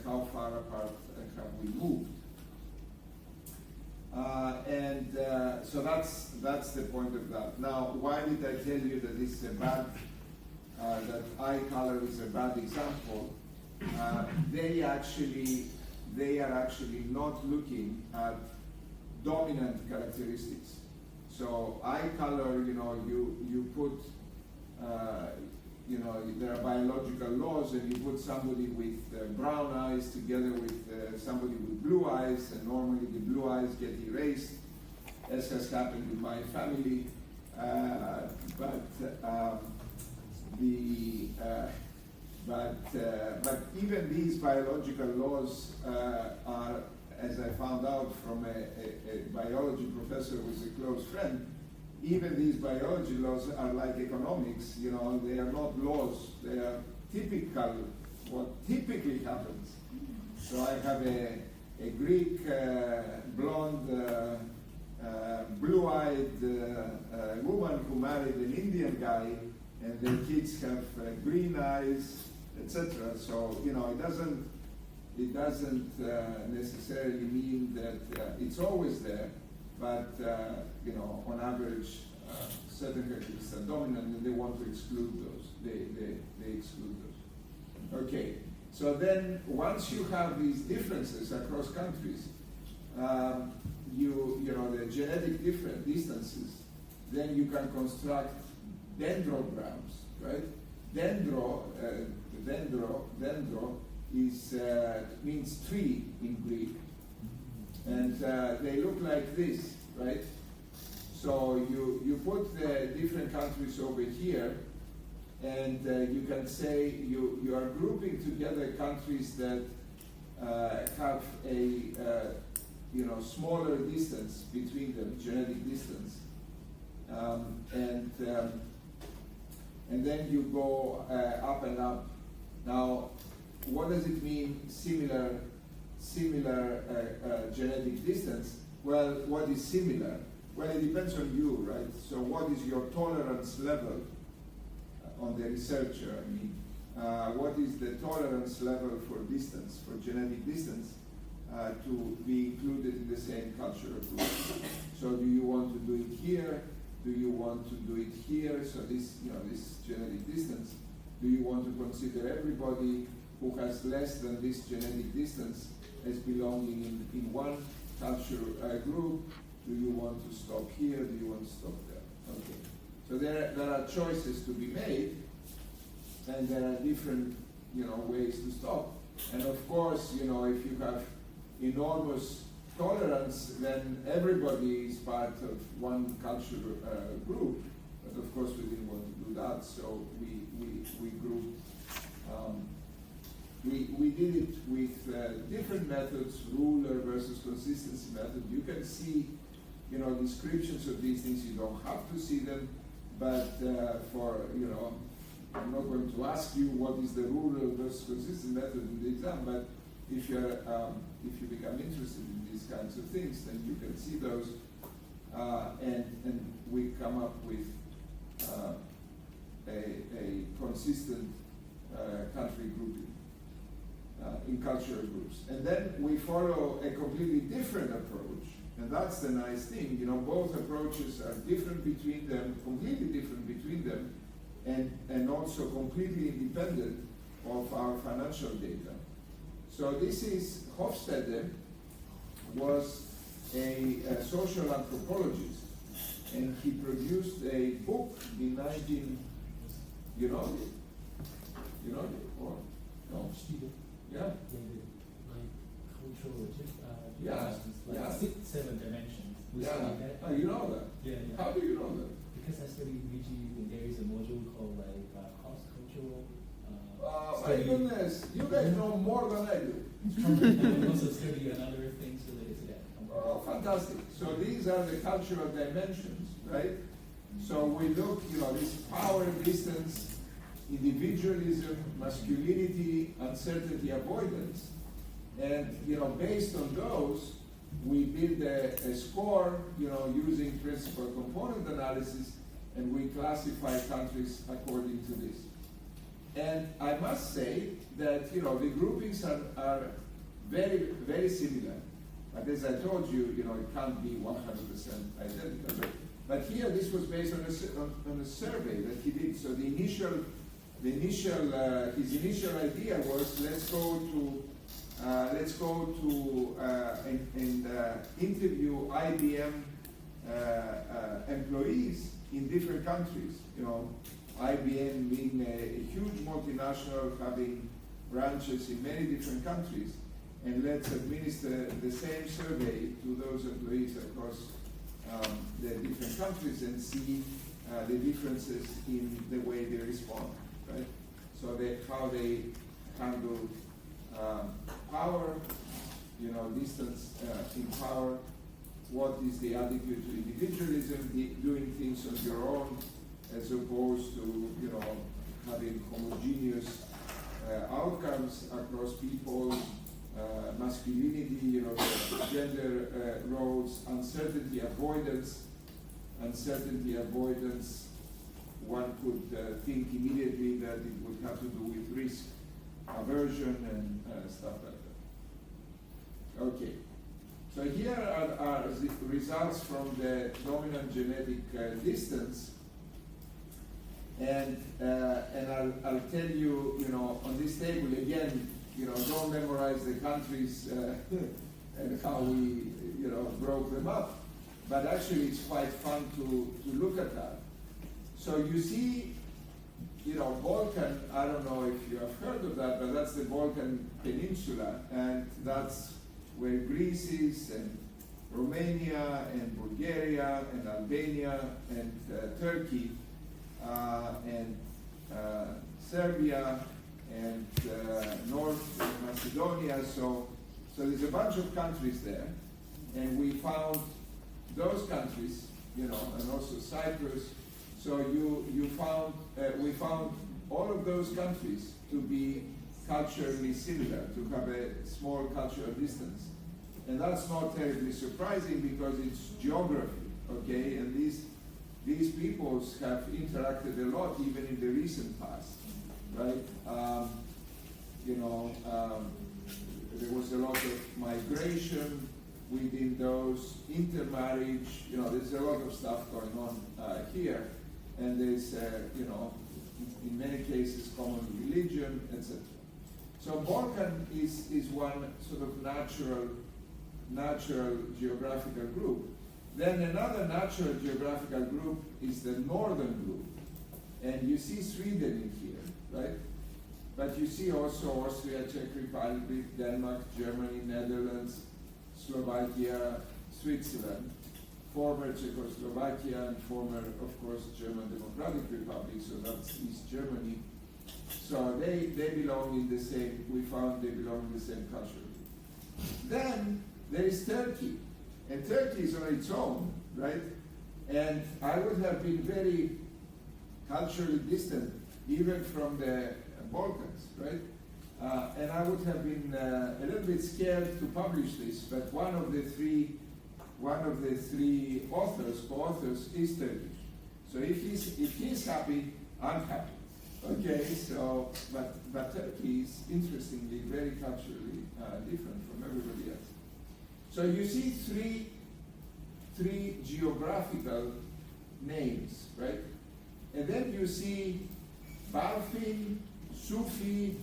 how far apart have we moved? So that's the point of that. Now, why did I tell you that this is a bad, that eye color is a bad example? They are actually not looking at dominant characteristics. So eye color, you know, you put, you know, there are biological laws, and you put somebody with brown eyes together with somebody with blue eyes, and normally the blue eyes get erased, as has happened in my family. But even these biological laws are, as I found out from a biology professor who is a close friend, even these biology laws are like economics, you know, they are not laws, they are typical, what typically happens. So I have a Greek blonde, blue-eyed woman who married an Indian guy, and their kids have green eyes, etc. So, you know, it doesn't necessarily mean that it's always there, but you know, on average, certain characteristics are dominant, and they want to exclude those. They exclude those. Okay. So then, once you have these differences across countries, you know the genetic different distances, then you can construct dendrograms, right? Dendro is means tree in Greek, and they look like this, right? So you put the different countries over here, and you can say you are grouping together countries that have a you know, smaller distance between them, genetic distance, and then you go up and up. Now, what does it mean, similar genetic distance? Well, what is similar? Well, it depends on you, right? So what is your tolerance level on the researcher? I mean, what is the tolerance level for distance, for genetic distance, to be included in the same cultural group? So do you want to do it here? Do you want to do it here? So this, you know, this genetic distance. Do you want to consider everybody who has less than this genetic distance as belonging in one cultural group? Do you want to stop here? Do you want to stop there? Okay. So there are choices to be made, and there are different, you know, ways to stop. And of course, you know, if you have enormous tolerance, then everybody is part of one cultural group. But of course, we didn't want to do that, so we grouped. We did it with different methods, ruler versus consistency method. You can see, you know, descriptions of these things. You don't have to see them, but for, you know, I'm not going to ask you what is the ruler versus consistency method in the exam, but if you become interested in these kinds of things, then you can see those, and we come up with a consistent country grouping in cultural groups. And then we follow a completely different approach, and that's the nice thing. You know, both approaches are different between them, completely different between them, and also completely independent of our financial data. So this is, Hofstede was a social anthropologist, and he produced a book in you know it, or no? Yeah.
Like cultural,
Yeah,
like
yeah.
7 dimensions. We
Yeah.
studied that.
Oh, you know that?
Yeah, yeah.
How do you know that?
Because I studied VG, and there is a module called like cross-cultural
My goodness, you guys know more than I do.
And we also study another things related to that.
Oh, fantastic. So these are the cultural dimensions, right? So we look, you know, this power, distance, individualism, masculinity, uncertainty, avoidance. And, you know, based on those, we build a score, you know, using principal component analysis, and we classify countries according to this. And I must say that, you know, the groupings are very, very similar. But as I told you, you know, it can't be 100% identical. But here, this was based on a survey that he did. So his initial idea was, let's go to and interview IBM employees in different countries. You know, IBM being a huge multinational, having branches in many different countries, and let's administer the same survey to those employees across the different countries and see the differences in the way they respond, right? So how they handle power, you know, distance in power, what is the attitude to individualism, doing things on your own, as opposed to, you know, having homogeneous outcomes across people, masculinity, you know, gender roles, uncertainty avoidance. One could think immediately that it would have to do with risk aversion and stuff like that. Okay. So here are the results from the dominant genetic distance, and I'll tell you, you know, on this table again, you know, don't memorize the countries and how we, you know, broke them up, but actually it's quite fun to look at that. So you see, you know, Balkan, I don't know if you have heard of that, but that's the Balkan Peninsula, and that's where Greece is, and Romania, and Bulgaria, and Albania, and Turkey, and Serbia, and North Macedonia. So there's a bunch of countries there, and we found those countries, you know, and also Cyprus. So we found all of those countries to be culturally similar, to have a small cultural distance. And that's not terribly surprising because it's geography, okay? And these peoples have interacted a lot even in the recent past, right? There was a lot of migration within those, intermarriage, you know, there's a lot of stuff going on here. And there's, you know, in many cases, common religion, etc. So Balkan is one sort of natural geographical group. Then another natural geographical group is the northern group. And you see Sweden in here, right? But you see also Austria, Czech Republic, Denmark, Germany, Netherlands, Slovakia, Switzerland, former Czechoslovakia, and former, of course, German Democratic Republic, so that's East Germany. So they belong in the same, we found they belong in the same culture. Then there is Turkey, and Turkey is on its own, right? And I would have been very culturally distant, even from the Balkans, right? And I would have been a little bit scared to publish this, but one of the three co-authors is Turkish. So if he's happy, I'm happy. Okay, so but Turkey is interestingly very culturally different from everybody else. So you see three geographical names, right? And then you see Balfin, Sufi,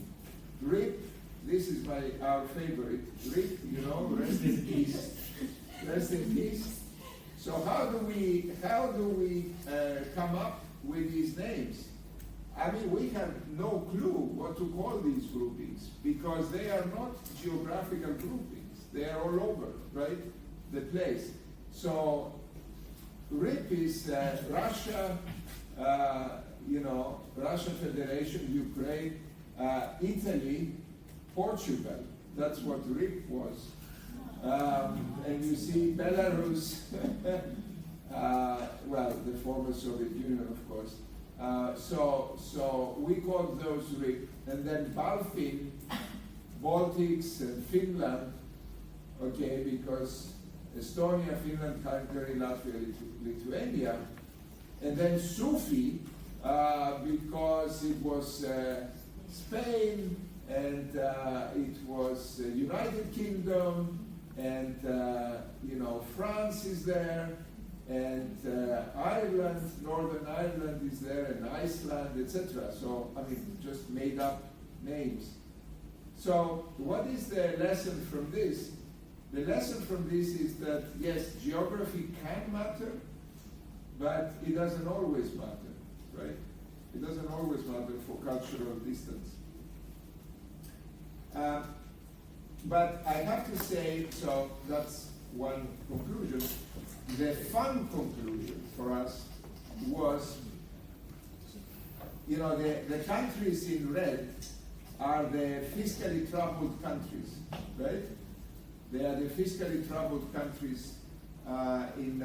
Rip. This is our favorite. Rip, you know, rest in peace. Rest in peace. So how do we come up with these names? I mean, we have no clue what to call these groupings because they are not geographical groupings. They are all over, right? The place. So RIP is Russia, Russian Federation, Ukraine, Italy, Portugal. That's what RIP was. And you see Belarus, the former Soviet Union, of course. So we call those RIP. And then Balfin, Baltics, and Finland, okay, because Estonia, Finland, Hungary, Latvia, Lithuania. And then Sufi, because it was Spain, and it was United Kingdom, and France is there, and Ireland, Northern Ireland is there, and Iceland, etc. So, I mean, just made up names. So, what is the lesson from this? The lesson from this is that, yes, geography can matter, but it doesn't always matter, right? It doesn't always matter for cultural distance. But I have to say, so that's one conclusion. The fun conclusion for us was, the countries in red are the fiscally troubled countries, right? They are the fiscally troubled countries in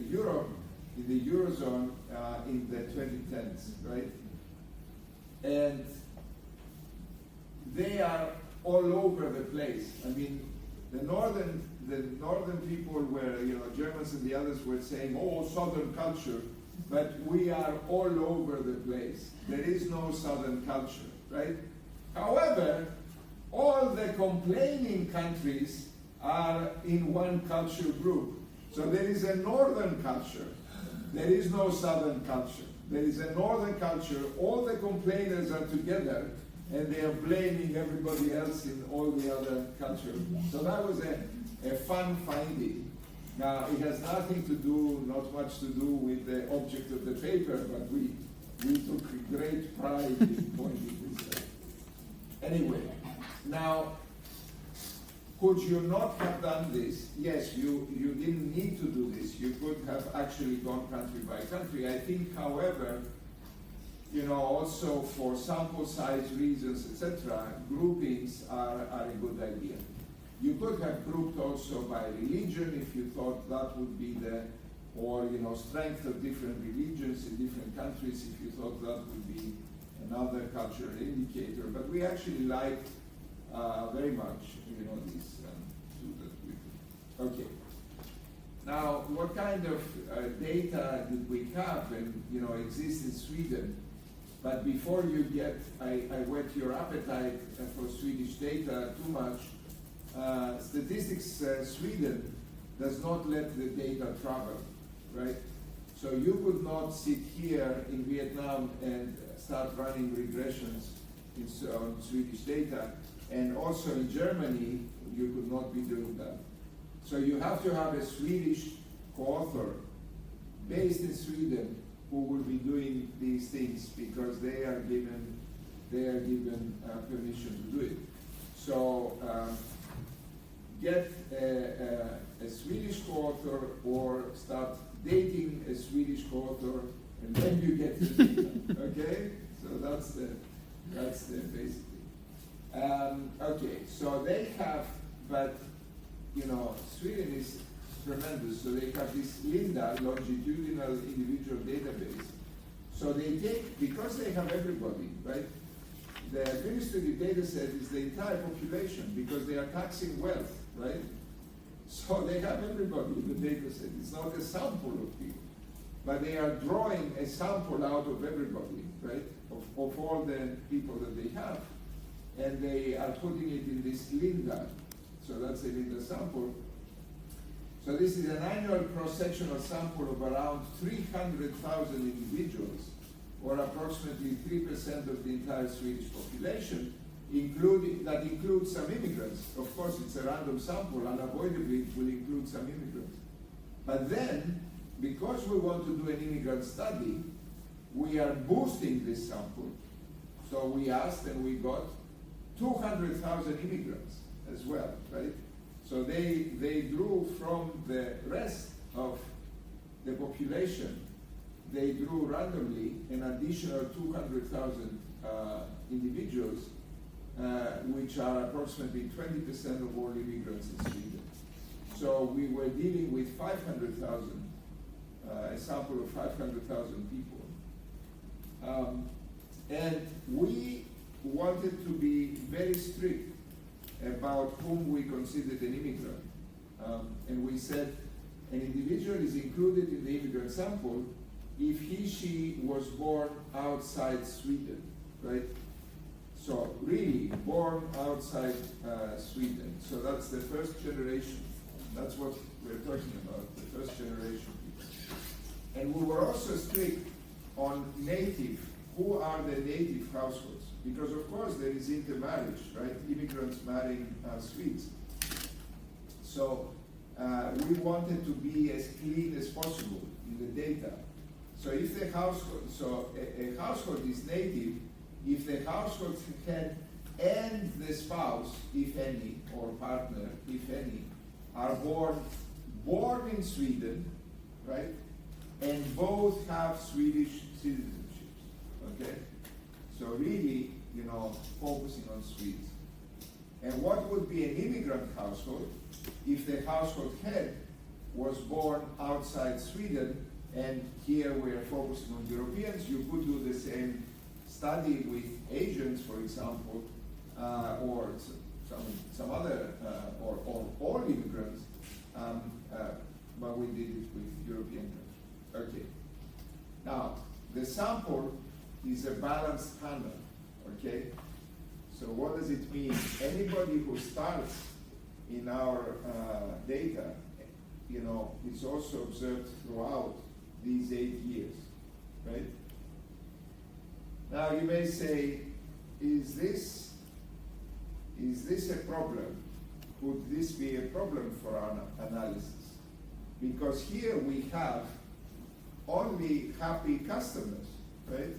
Europe, in the Eurozone, in the 2010s, right? And they are all over the place. I mean, the northern people were, Germans and the others were saying, oh, southern culture, but we are all over the place. There is no southern culture, right? However, all the complaining countries are in one culture group. So there is a northern culture. There is no southern culture. There is a northern culture. All the complainers are together, and they are blaming everybody else in all the other cultures. So that was a fun finding. Now, it has nothing to do, not much to do with the object of the paper, but we took great pride in pointing this out. Anyway, now, could you not have done this? Yes, you didn't need to do this. You could have actually gone country by country. I think, however, also for sample size reasons, etc., groupings are a good idea. You could have grouped also by religion if you thought that would be strength of different religions in different countries, if you thought that would be another cultural indicator. But we actually liked very much, these two that we did. Okay. Now, what kind of data did we have and, exist in Sweden? But before you I whet your appetite for Swedish data too much, Statistics Sweden does not let the data travel, right? So you could not sit here in Vietnam and start running regressions on Swedish data. And also in Germany, you could not be doing that. So you have to have a Swedish co-author based in Sweden who will be doing these things because they are given permission to do it. So get a Swedish co-author or start dating a Swedish co-author, and then you get the data. Okay, so that's the basic thing. Okay, so they have, but Sweden is tremendous. So they have this LINDA, longitudinal individual database. So they take, because they have everybody, right? the administrative data set is the entire population because they are taxing wealth, right? So they have everybody in the data set. It's not a sample of people, but they are drawing a sample out of everybody, right? Of all the people that they have. And they are putting it in this Linda. So that's a Linda sample. So this is an annual cross-sectional sample of around 300,000 individuals, or approximately 3% of the entire Swedish population, that includes some immigrants. Of course, it's a random sample, unavoidably it will include some immigrants. But then, because we want to do an immigrant study, we are boosting this sample. So we asked and we got 200,000 immigrants as well, right? So they drew from the rest of the population, they drew randomly an additional 200,000 individuals, which are approximately 20% of all immigrants in Sweden. So we were dealing with 500,000, a sample of 500,000 people. And we wanted to be very strict about whom we considered an immigrant. And we said an individual is included in the immigrant sample if she was born outside Sweden, right? So really, born outside Sweden. So that's the first generation. That's what we're talking about, the first generation people. And we were also strict on native. Who are the native households? Because of course there is intermarriage, right? Immigrants marrying Swedes. So we wanted to be as clean as possible in the data. So if the household, a household is native, if the household head and the spouse, if any, or partner, if any, are born in Sweden, right? And both have Swedish citizenships, okay? So really, focusing on Swedes. And what would be an immigrant household if the household head was born outside Sweden, and here we are focusing on Europeans? You could do the same study with Asians, for example, or some other, or all immigrants, but we did it with European countries. Okay. Now, the sample is a balanced panel, okay? So what does it mean? Anybody who starts in our data, it's also observed throughout these 8 years, right? Now you may say, is this a problem? Could this be a problem for our analysis? Because here we have only happy customers, right?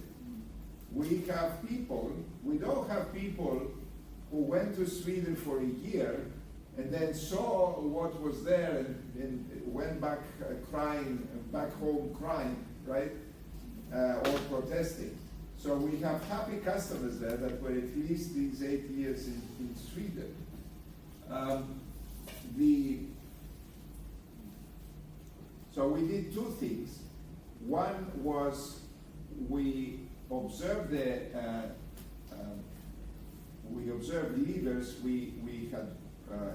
We have people, we don't have people who went to Sweden for a year and then saw what was there and went back crying, back home crying, right? Or protesting. So we have happy customers there that were at least these 8 years in Sweden. So we did two things. One was we observed leavers. We had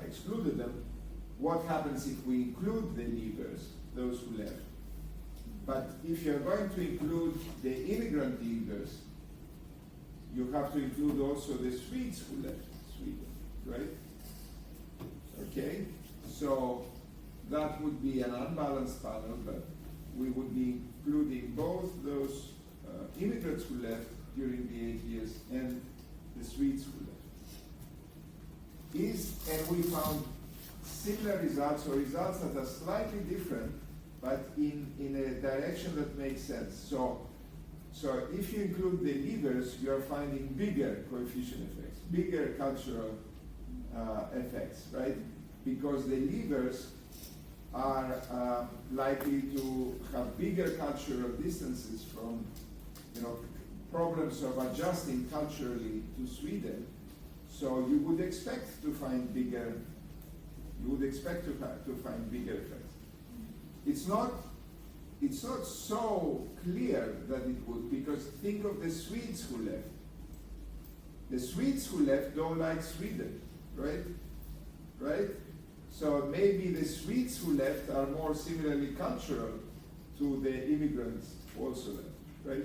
excluded them. What happens if we include the leavers, those who left? But if you're going to include the immigrant leavers, you have to include also the Swedes who left Sweden, right? Okay, so that would be an unbalanced panel, but we would be including both those immigrants who left during the 8 years and the Swedes who left. And we found similar results, or results that are slightly different, but in a direction that makes sense. So if you include the leavers, you are finding bigger coefficient effects, bigger cultural effects, right? Because the leavers are likely to have bigger cultural distances from, problems of adjusting culturally to Sweden. So you would expect to find bigger. You would expect to find bigger effects. It's not so clear that it would, because think of the Swedes who left. The Swedes who left don't like Sweden, right? Right? So maybe the Swedes who left are more similarly cultural to the immigrants also left, right?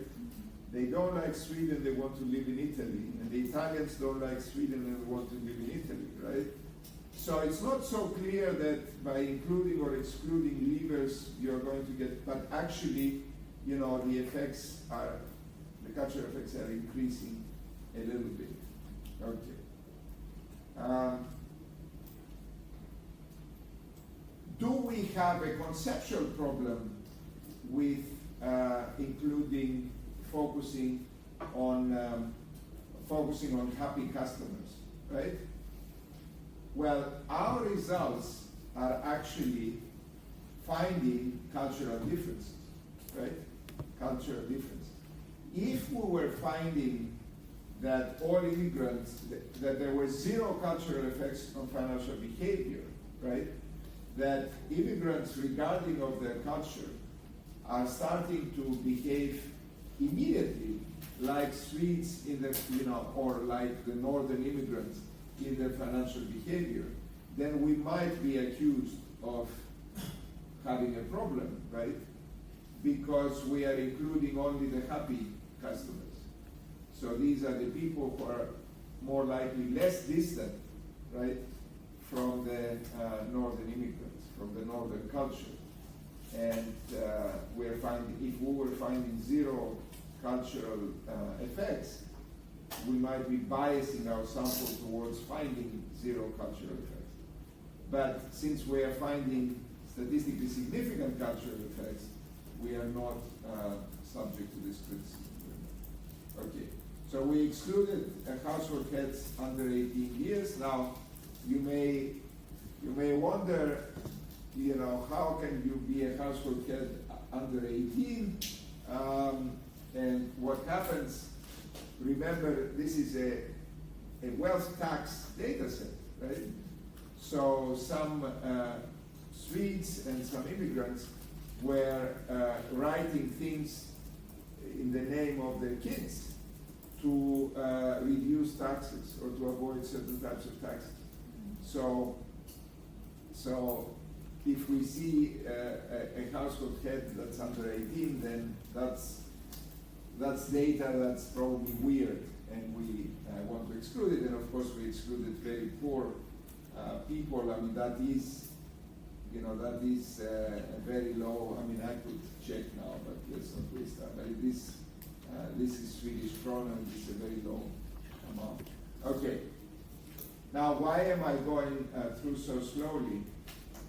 They don't like Sweden, they want to live in Italy. And the Italians don't like Sweden and want to live in Italy, right? So it's not so clear that by including or excluding leavers you're going to get, but actually, you know, the cultural effects are increasing a little bit. Okay. Do we have a conceptual problem with including focusing on happy customers, right? Well, our results are actually finding cultural differences, right? Cultural differences. If we were finding that all immigrants, that there were zero cultural effects on financial behavior, right? That immigrants, regarding of their culture, are starting to behave immediately like Swedes in the, you know, or like the northern immigrants in their financial behavior, then we might be accused of having a problem, right? Because we are including only the happy customers. So these are the people who are more likely less distant, right, from the northern immigrants, from the northern culture. And we're finding, if we were finding zero cultural effects, we might be biasing our sample towards finding zero cultural effects. But since we are finding statistically significant cultural effects, we are not subject to this criticism. Okay, so we excluded household heads under 18 years. Now, you may wonder, you know, how can you be a household head under 18? And what happens, remember, this is a wealth tax data set, right? So some Swedes and some immigrants were writing things in the name of their kids to reduce taxes or to avoid certain types of taxes. So if we see a household head that's under 18, then that's data that's probably weird, and we want to exclude it. And of course, we excluded very poor people. I mean, that is, you know, that is a very low. I mean, I could check now, but let's not waste time. But it is, this is Swedish krona, and it's a very low amount. Okay. Now, why am I going through so slowly?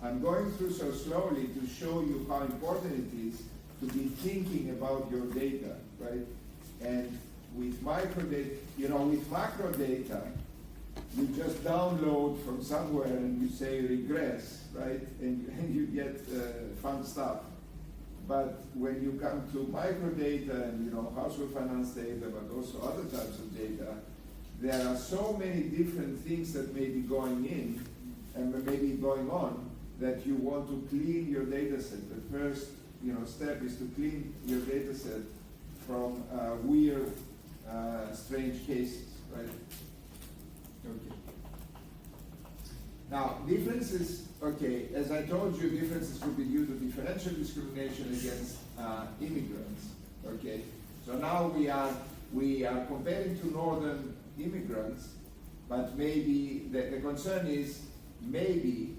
I'm going through so slowly to show you how important it is to be thinking about your data, right? And with microdata, you know, with macro data, you just download from somewhere and you say regress, right? And you get fun stuff. But when you come to microdata and, you know, household finance data, but also other types of data, there are so many different things that may be going in and may be going on that you want to clean your data set. The first, you know, step is to clean your data set from weird, strange cases, right? Okay. Now, differences, okay, as I told you, differences could be due to differential discrimination against immigrants, okay? So now we are comparing to northern immigrants, but maybe, the concern is maybe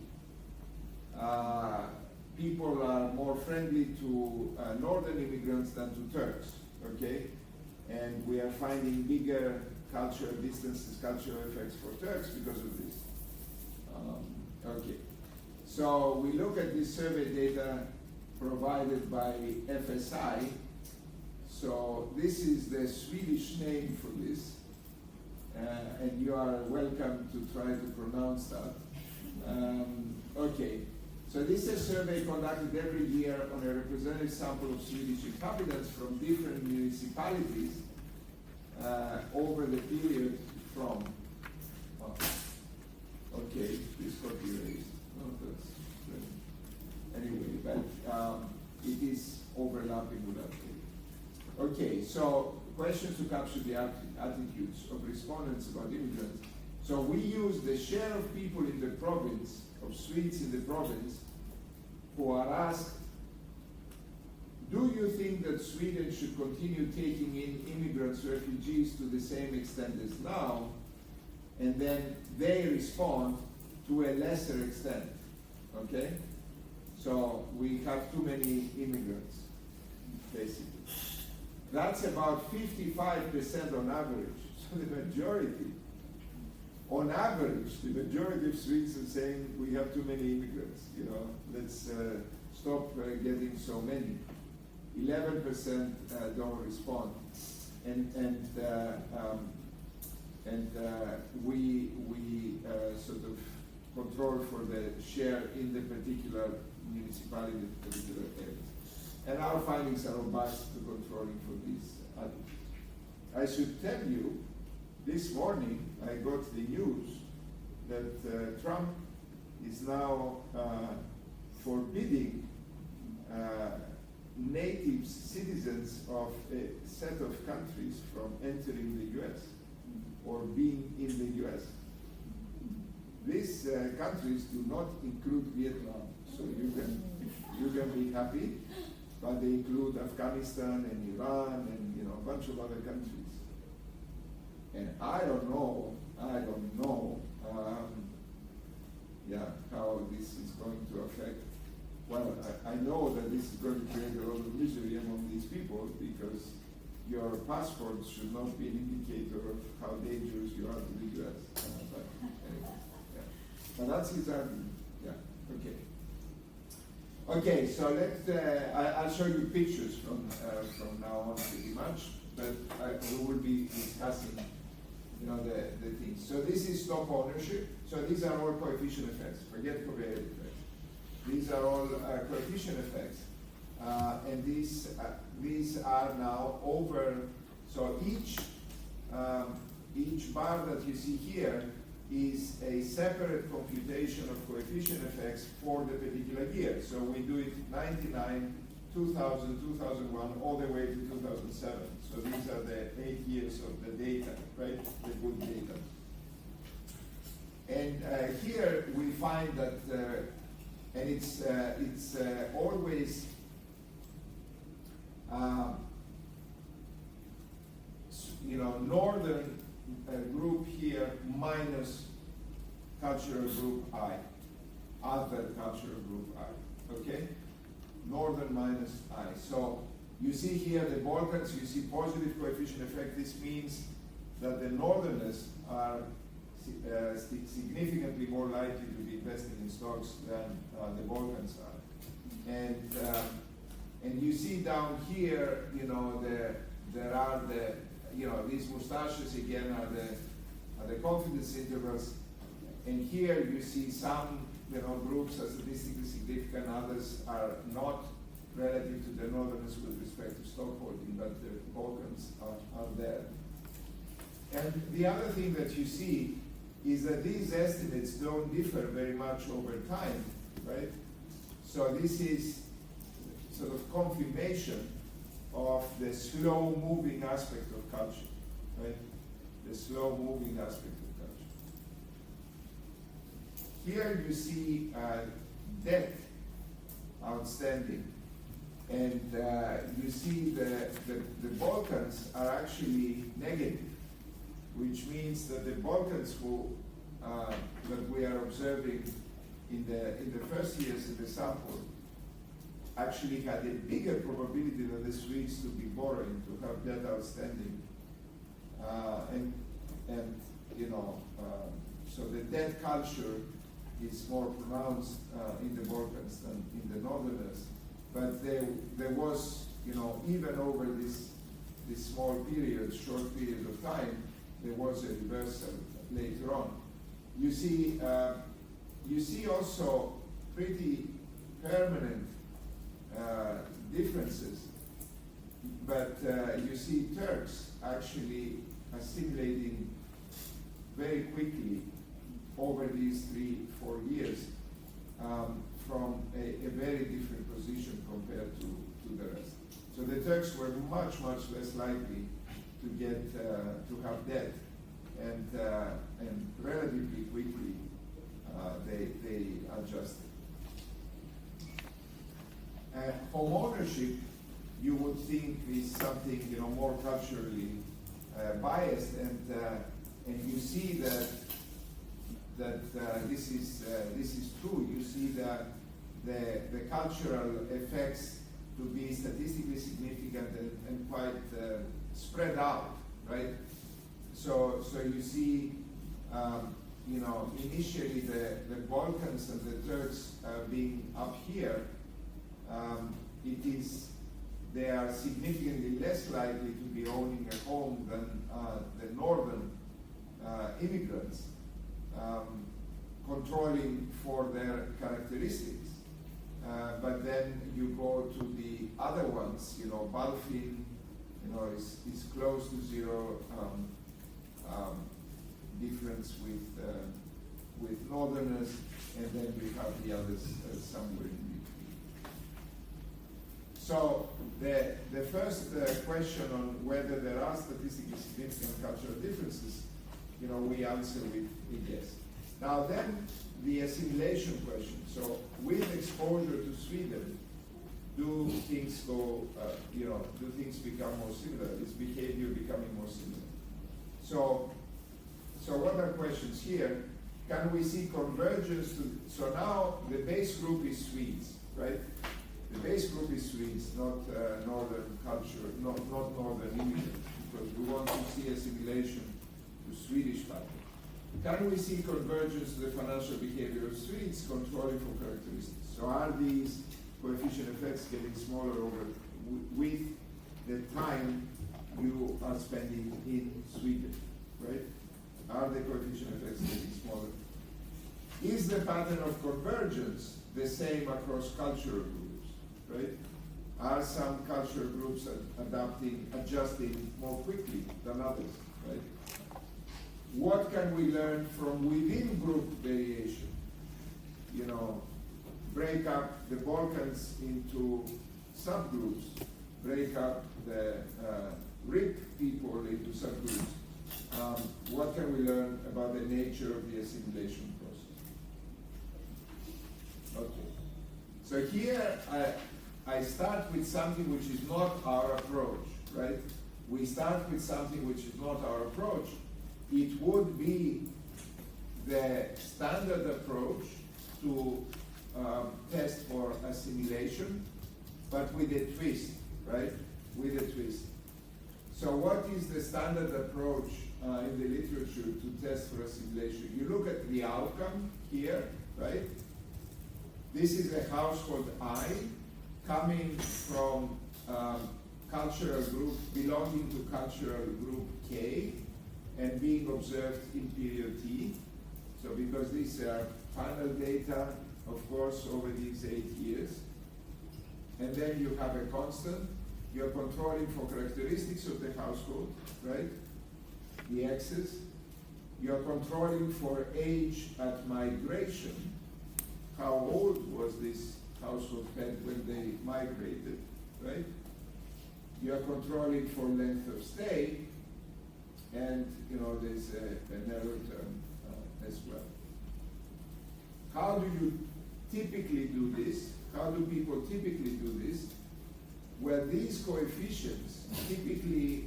people are more friendly to northern immigrants than to Turks, okay? And we are finding bigger cultural distances, cultural effects for Turks because of this. Okay, so we look at this survey data provided by FSI. So this is the Swedish name for this, and you are welcome to try to pronounce that. Okay, so this is a survey conducted every year on a representative sample of Swedish inhabitants from different municipalities over the period from, okay, this got erased. No, that's anyway, but it is overlapping with that data. Okay, so questions to capture the attitudes of respondents about immigrants. So we use the share of people in the province, of Swedes in the province, who are asked, do you think that Sweden should continue taking in immigrants, refugees to the same extent as now? And then they respond to a lesser extent, okay? So we have too many immigrants, basically. That's about 55% on average. So the majority, on average, the majority of Swedes are saying we have too many immigrants, you know, let's stop getting so many. 11% don't respond. And we sort of control for the share in the particular municipality, the particular area. And our findings are robust to controlling for these attitudes. I should tell you, this morning I got the news that Trump is now forbidding native citizens of a set of countries from entering the US or being in the US. These countries do not include Vietnam, so you can be happy, but they include Afghanistan and Iran and a bunch of other countries. And I don't know how this is going to affect. Well, I know that this is going to create a lot of misery among these people because your passport should not be an indicator of how dangerous you are to the US. But anyway, yeah. But that's his argument. Yeah. Okay. Okay. So I'll show you pictures from now on pretty much, but we will be discussing, the things. So this is stock ownership. So these are all coefficient effects. Forget covariate effects. These are all coefficient effects, and these are now over. So each bar that you see here is a separate computation of coefficient effects for the particular year. So we do it 99, 2000, 2001, all the way to 2007. So these are the 8 years of the data, right? The good data. And here we find that. And it's always northern group here minus cultural group I, other cultural group I, okay? Northern minus I. So you see here the Balkans, you see positive coefficient effect. This means that the northerners are significantly more likely to be investing in stocks than the Balkans are, and you see down here, there are these mustaches again are the confidence intervals, and here you see some groups are statistically significant, others are not relative to the northerners with respect to stock holding, but the Balkans are there. And the other thing that you see is that these estimates don't differ very much over time, right? So this is sort of confirmation of the slow-moving aspect of culture, right? The slow-moving aspect of culture. Here you see debt outstanding, and you see the Balkans are actually negative, which means that the Balkans that we are observing in the first years of the sample actually had a bigger probability than the Swedes to be borrowing, to have debt outstanding, so the debt culture is more pronounced in the Balkans than in the Northerners, but there was, even over this small period, short period of time, there was a reversal later on. You see also pretty permanent differences, but you see Turks actually assimilating very quickly over these 3-4 years from a very different position compared to the rest. So the Turks were much less likely to have debt, and relatively quickly they adjusted. Home ownership, you would think, is something more culturally biased, and you see that this is true. You see the cultural effects to be statistically significant and quite spread out, right? So you see, initially the Balkans and the Turks being up here, they are significantly less likely to be owning a home than the northern immigrants, controlling for their characteristics. But then you go to the other ones, Balfin, is close to zero, difference with northerners, and then we have the others somewhere in between. So the first question on whether there are statistically significant cultural differences, we answer with a yes. Now then, the assimilation question. So with exposure to Sweden, do things go, do things become more similar? Is behavior becoming more similar? So what are questions here? Can we see convergence so now the base group is Swedes, right? The base group is Swedes, not northern culture, not northern immigrants, because we want to see assimilation to Swedish pattern. Can we see convergence to the financial behavior of Swedes controlling for characteristics? So are these coefficient effects getting smaller with the time you are spending in Sweden, right? Are the coefficient effects getting smaller? Is the pattern of convergence the same across cultural groups, right? Are some cultural groups adjusting more quickly than others, right? What can we learn from within group variation? Break up the Balkans into subgroups, break up the RIP people into subgroups. What can we learn about the nature of the assimilation process? Okay. So here I start with something which is not our approach, right? We start with something which is not our approach. It would be the standard approach to test for assimilation, but with a twist, right? With a twist. So what is the standard approach in the literature to test for assimilation? You look at the outcome here, right? This is a household I coming from cultural group, belonging to cultural group K, and being observed in period T. So because these are final data, of course, over these 8 years. And then you have a constant. You're controlling for characteristics of the household, right? The X's. You're controlling for age at migration. How old was this household head when they migrated, right? You're controlling for length of stay, and there's an error term as well. How do you typically do this? How do people typically do this? Where these coefficients typically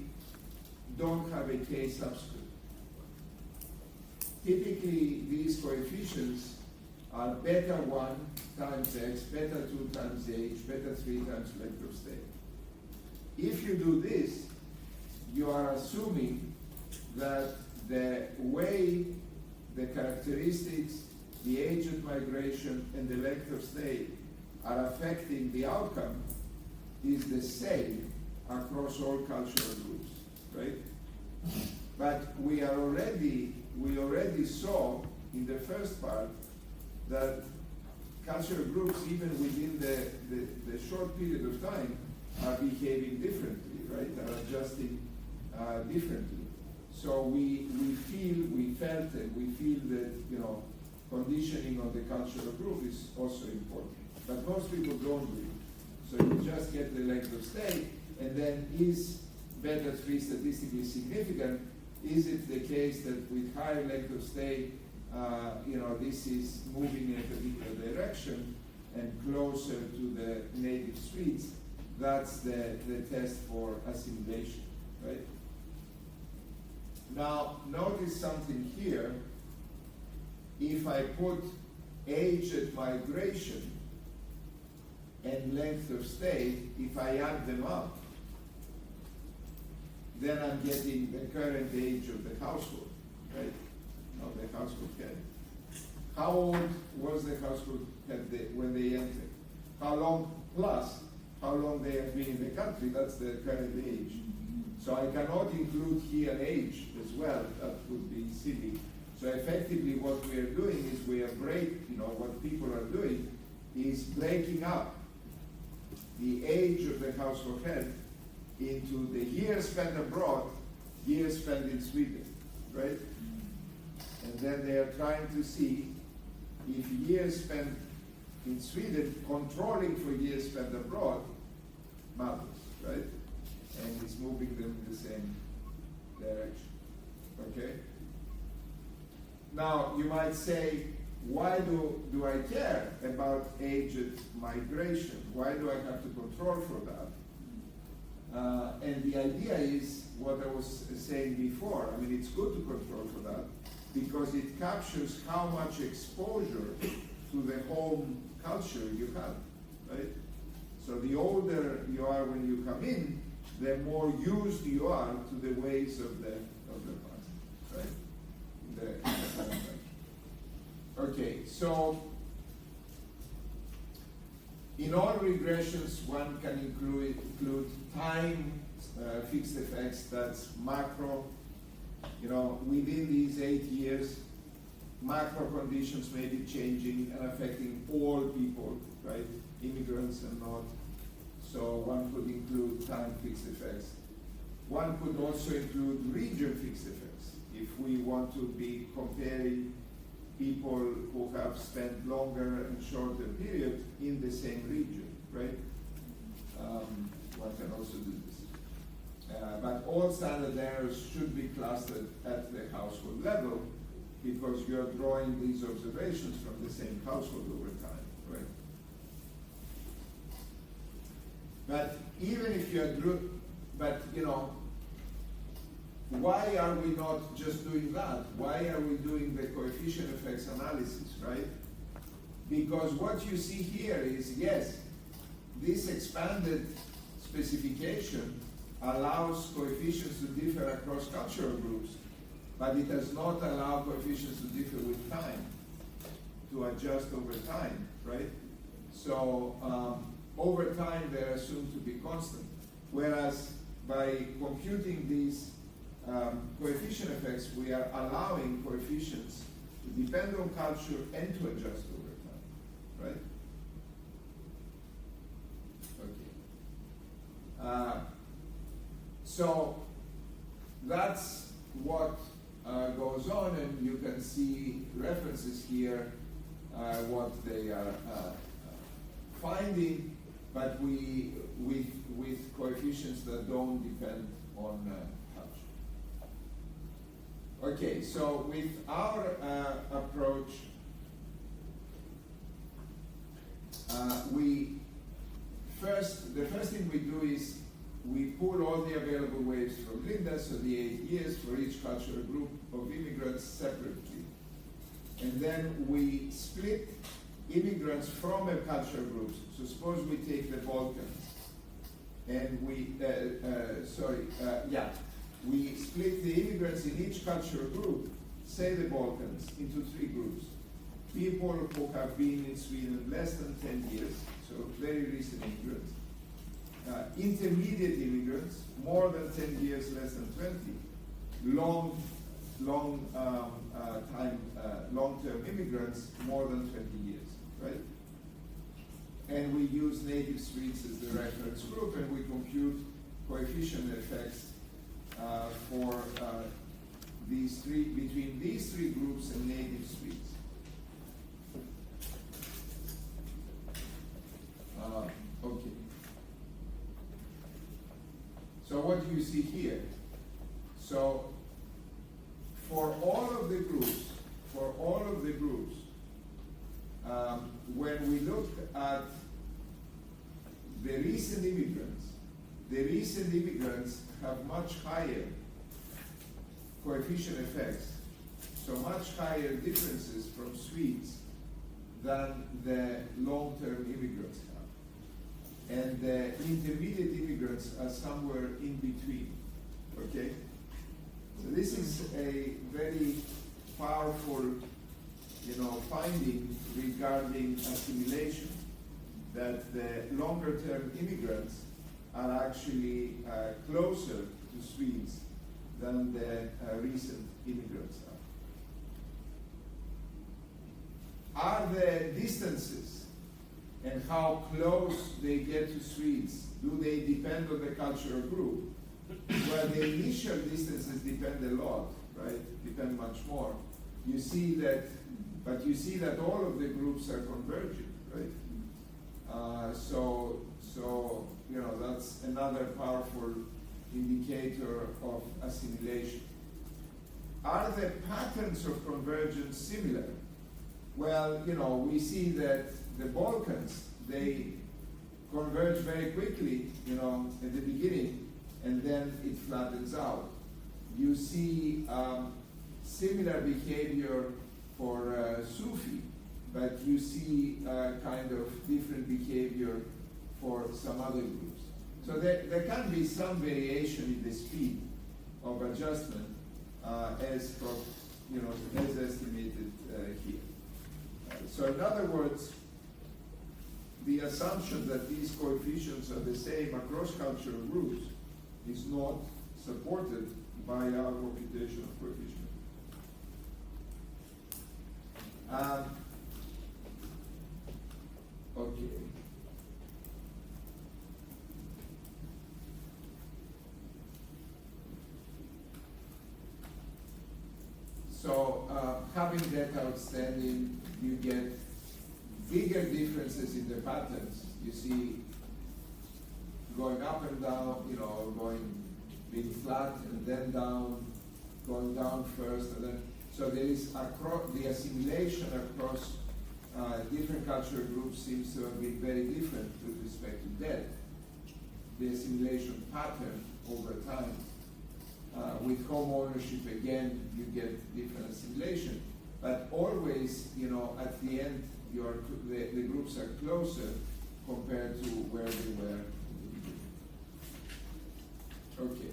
don't have a K subscript. Typically, these coefficients are beta 1 times X, beta 2 times age, beta 3 times length of stay. If you do this, you are assuming that the way the characteristics, the age of migration, and the length of stay are affecting the outcome is the same across all cultural groups, right? But we already saw in the first part that cultural groups, even within the short period of time, are behaving differently, right? Are adjusting differently. So we felt and we feel that conditioning on the cultural group is also important. But most people don't do it. So you just get the length of stay, and then is better tree statistically significant. Is it the case that with higher length of stay, this is moving in a particular direction and closer to the native streets? That's the test for assimilation, right? Now, notice something here. If I put age at migration and length of stay, if I add them up, then I'm getting the current age of the household, right? Of the household head. How old was the household head when they entered? How long plus how long they have been in the country? That's the current age. So I cannot include here age as well. That would be silly. So effectively, what we are doing is what people are doing is breaking up the age of the household head into the years spent abroad, years spent in Sweden, right? And then they are trying to see if years spent in Sweden controlling for years spent abroad matters, right? And it's moving them in the same direction, okay? Now, you might say, why do I care about aged migration? Why do I have to control for that? And the idea is what I was saying before. I mean, it's good to control for that because it captures how much exposure to the home culture you have, right? So the older you are when you come in, the more used you are to the ways of the past, right? Okay, so in all regressions, one can include time fixed effects. That's macro. Within these 8 years, macro conditions may be changing and affecting all people, right? Immigrants and not. So one could include time fixed effects. One could also include region fixed effects. If we want to be comparing people who have spent longer and shorter periods in the same region, right? One can also do this. But all standard errors should be clustered at the household level because you are drawing these observations from the same household over time, right? But even if you are why are we not just doing that? Why are we doing the coefficient effects analysis, right? Because what you see here is, yes, this expanded specification allows coefficients to differ across cultural groups, but it does not allow coefficients to differ with time, to adjust over time, right? So over time, they're assumed to be constant. Whereas by computing these coefficient effects, we are allowing coefficients to depend on culture and to adjust over time, right? Okay. So that's what goes on, and you can see references here, what they are finding, but with coefficients that don't depend on culture. Okay, so with our approach, the first thing we do is we pull all the available waves from Linda, so the 8 years for each cultural group of immigrants separately. And then we split immigrants from a cultural groups. So suppose we take the Balkans, and we split the immigrants in each cultural group, say the Balkans, into 3 groups. People who have been in Sweden less than 10 years, so very recent immigrants. Intermediate immigrants, more than 10 years, less than 20. Long-term immigrants, more than 20 years, right? And we use native Swedes as the reference group, and we compute coefficient effects for between these 3 groups and native Swedes. Okay. So what do you see here. So for all of the groups, when we look at the recent immigrants have much higher coefficient effects, so much higher differences from Swedes than the long-term immigrants have. And the intermediate immigrants are somewhere in between, okay? So this is a very powerful, finding regarding assimilation, that the longer-term immigrants are actually closer to Swedes than the recent immigrants are. Are the distances and how close they get to Swedes, do they depend on the cultural group? Well, the initial distances depend a lot, right? Depend much more. You see that all of the groups are converging, right? So that's another powerful indicator of assimilation. Are the patterns of convergence similar? Well, we see that the Balkans, they converge very quickly, at the beginning, and then it flattens out. You see similar behavior for Sufi, but you see kind of different behavior for some other groups. So there can be some variation in the speed of adjustment as estimated here. So in other words, the assumption that these coefficients are the same across cultural groups is not supported by our computation of coefficients. Okay. So having that outstanding, you get bigger differences in the patterns. You see going up and down, being flat and then down, going down first, and then, so there is the assimilation across different cultural groups seems to have been very different with respect to death. The assimilation pattern over time. With home ownership, again, you get different assimilation, but always, at the end, the groups are closer compared to where they were. Okay.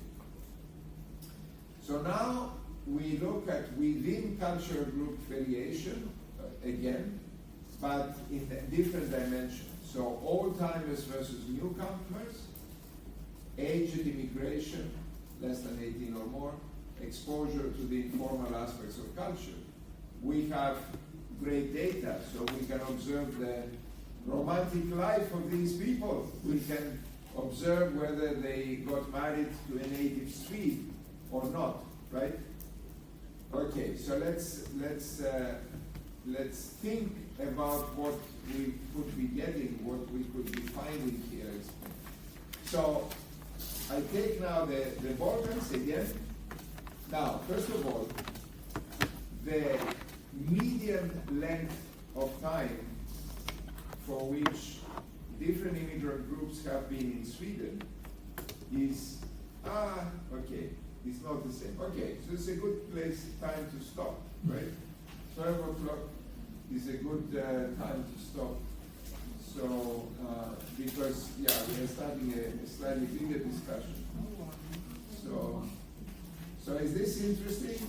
So now we look at within cultural group variation again, but in a different dimension. So old-timers versus newcomers, age and immigration, less than 18 or more, exposure to the informal aspects of culture. We have great data, so we can observe the romantic life of these people. We can observe whether they got married to a native Swede or not, right? Okay, so let's think about what we could be getting, what we could be finding here. So I take now the Balkans again. Now, first of all, the median length of time for which different immigrant groups have been in Sweden is, okay, it's not the same. Okay, so it's a good time to stop, right? 12 o'clock is a good time to stop. So, because, we are starting a slightly bigger discussion. So is this interesting?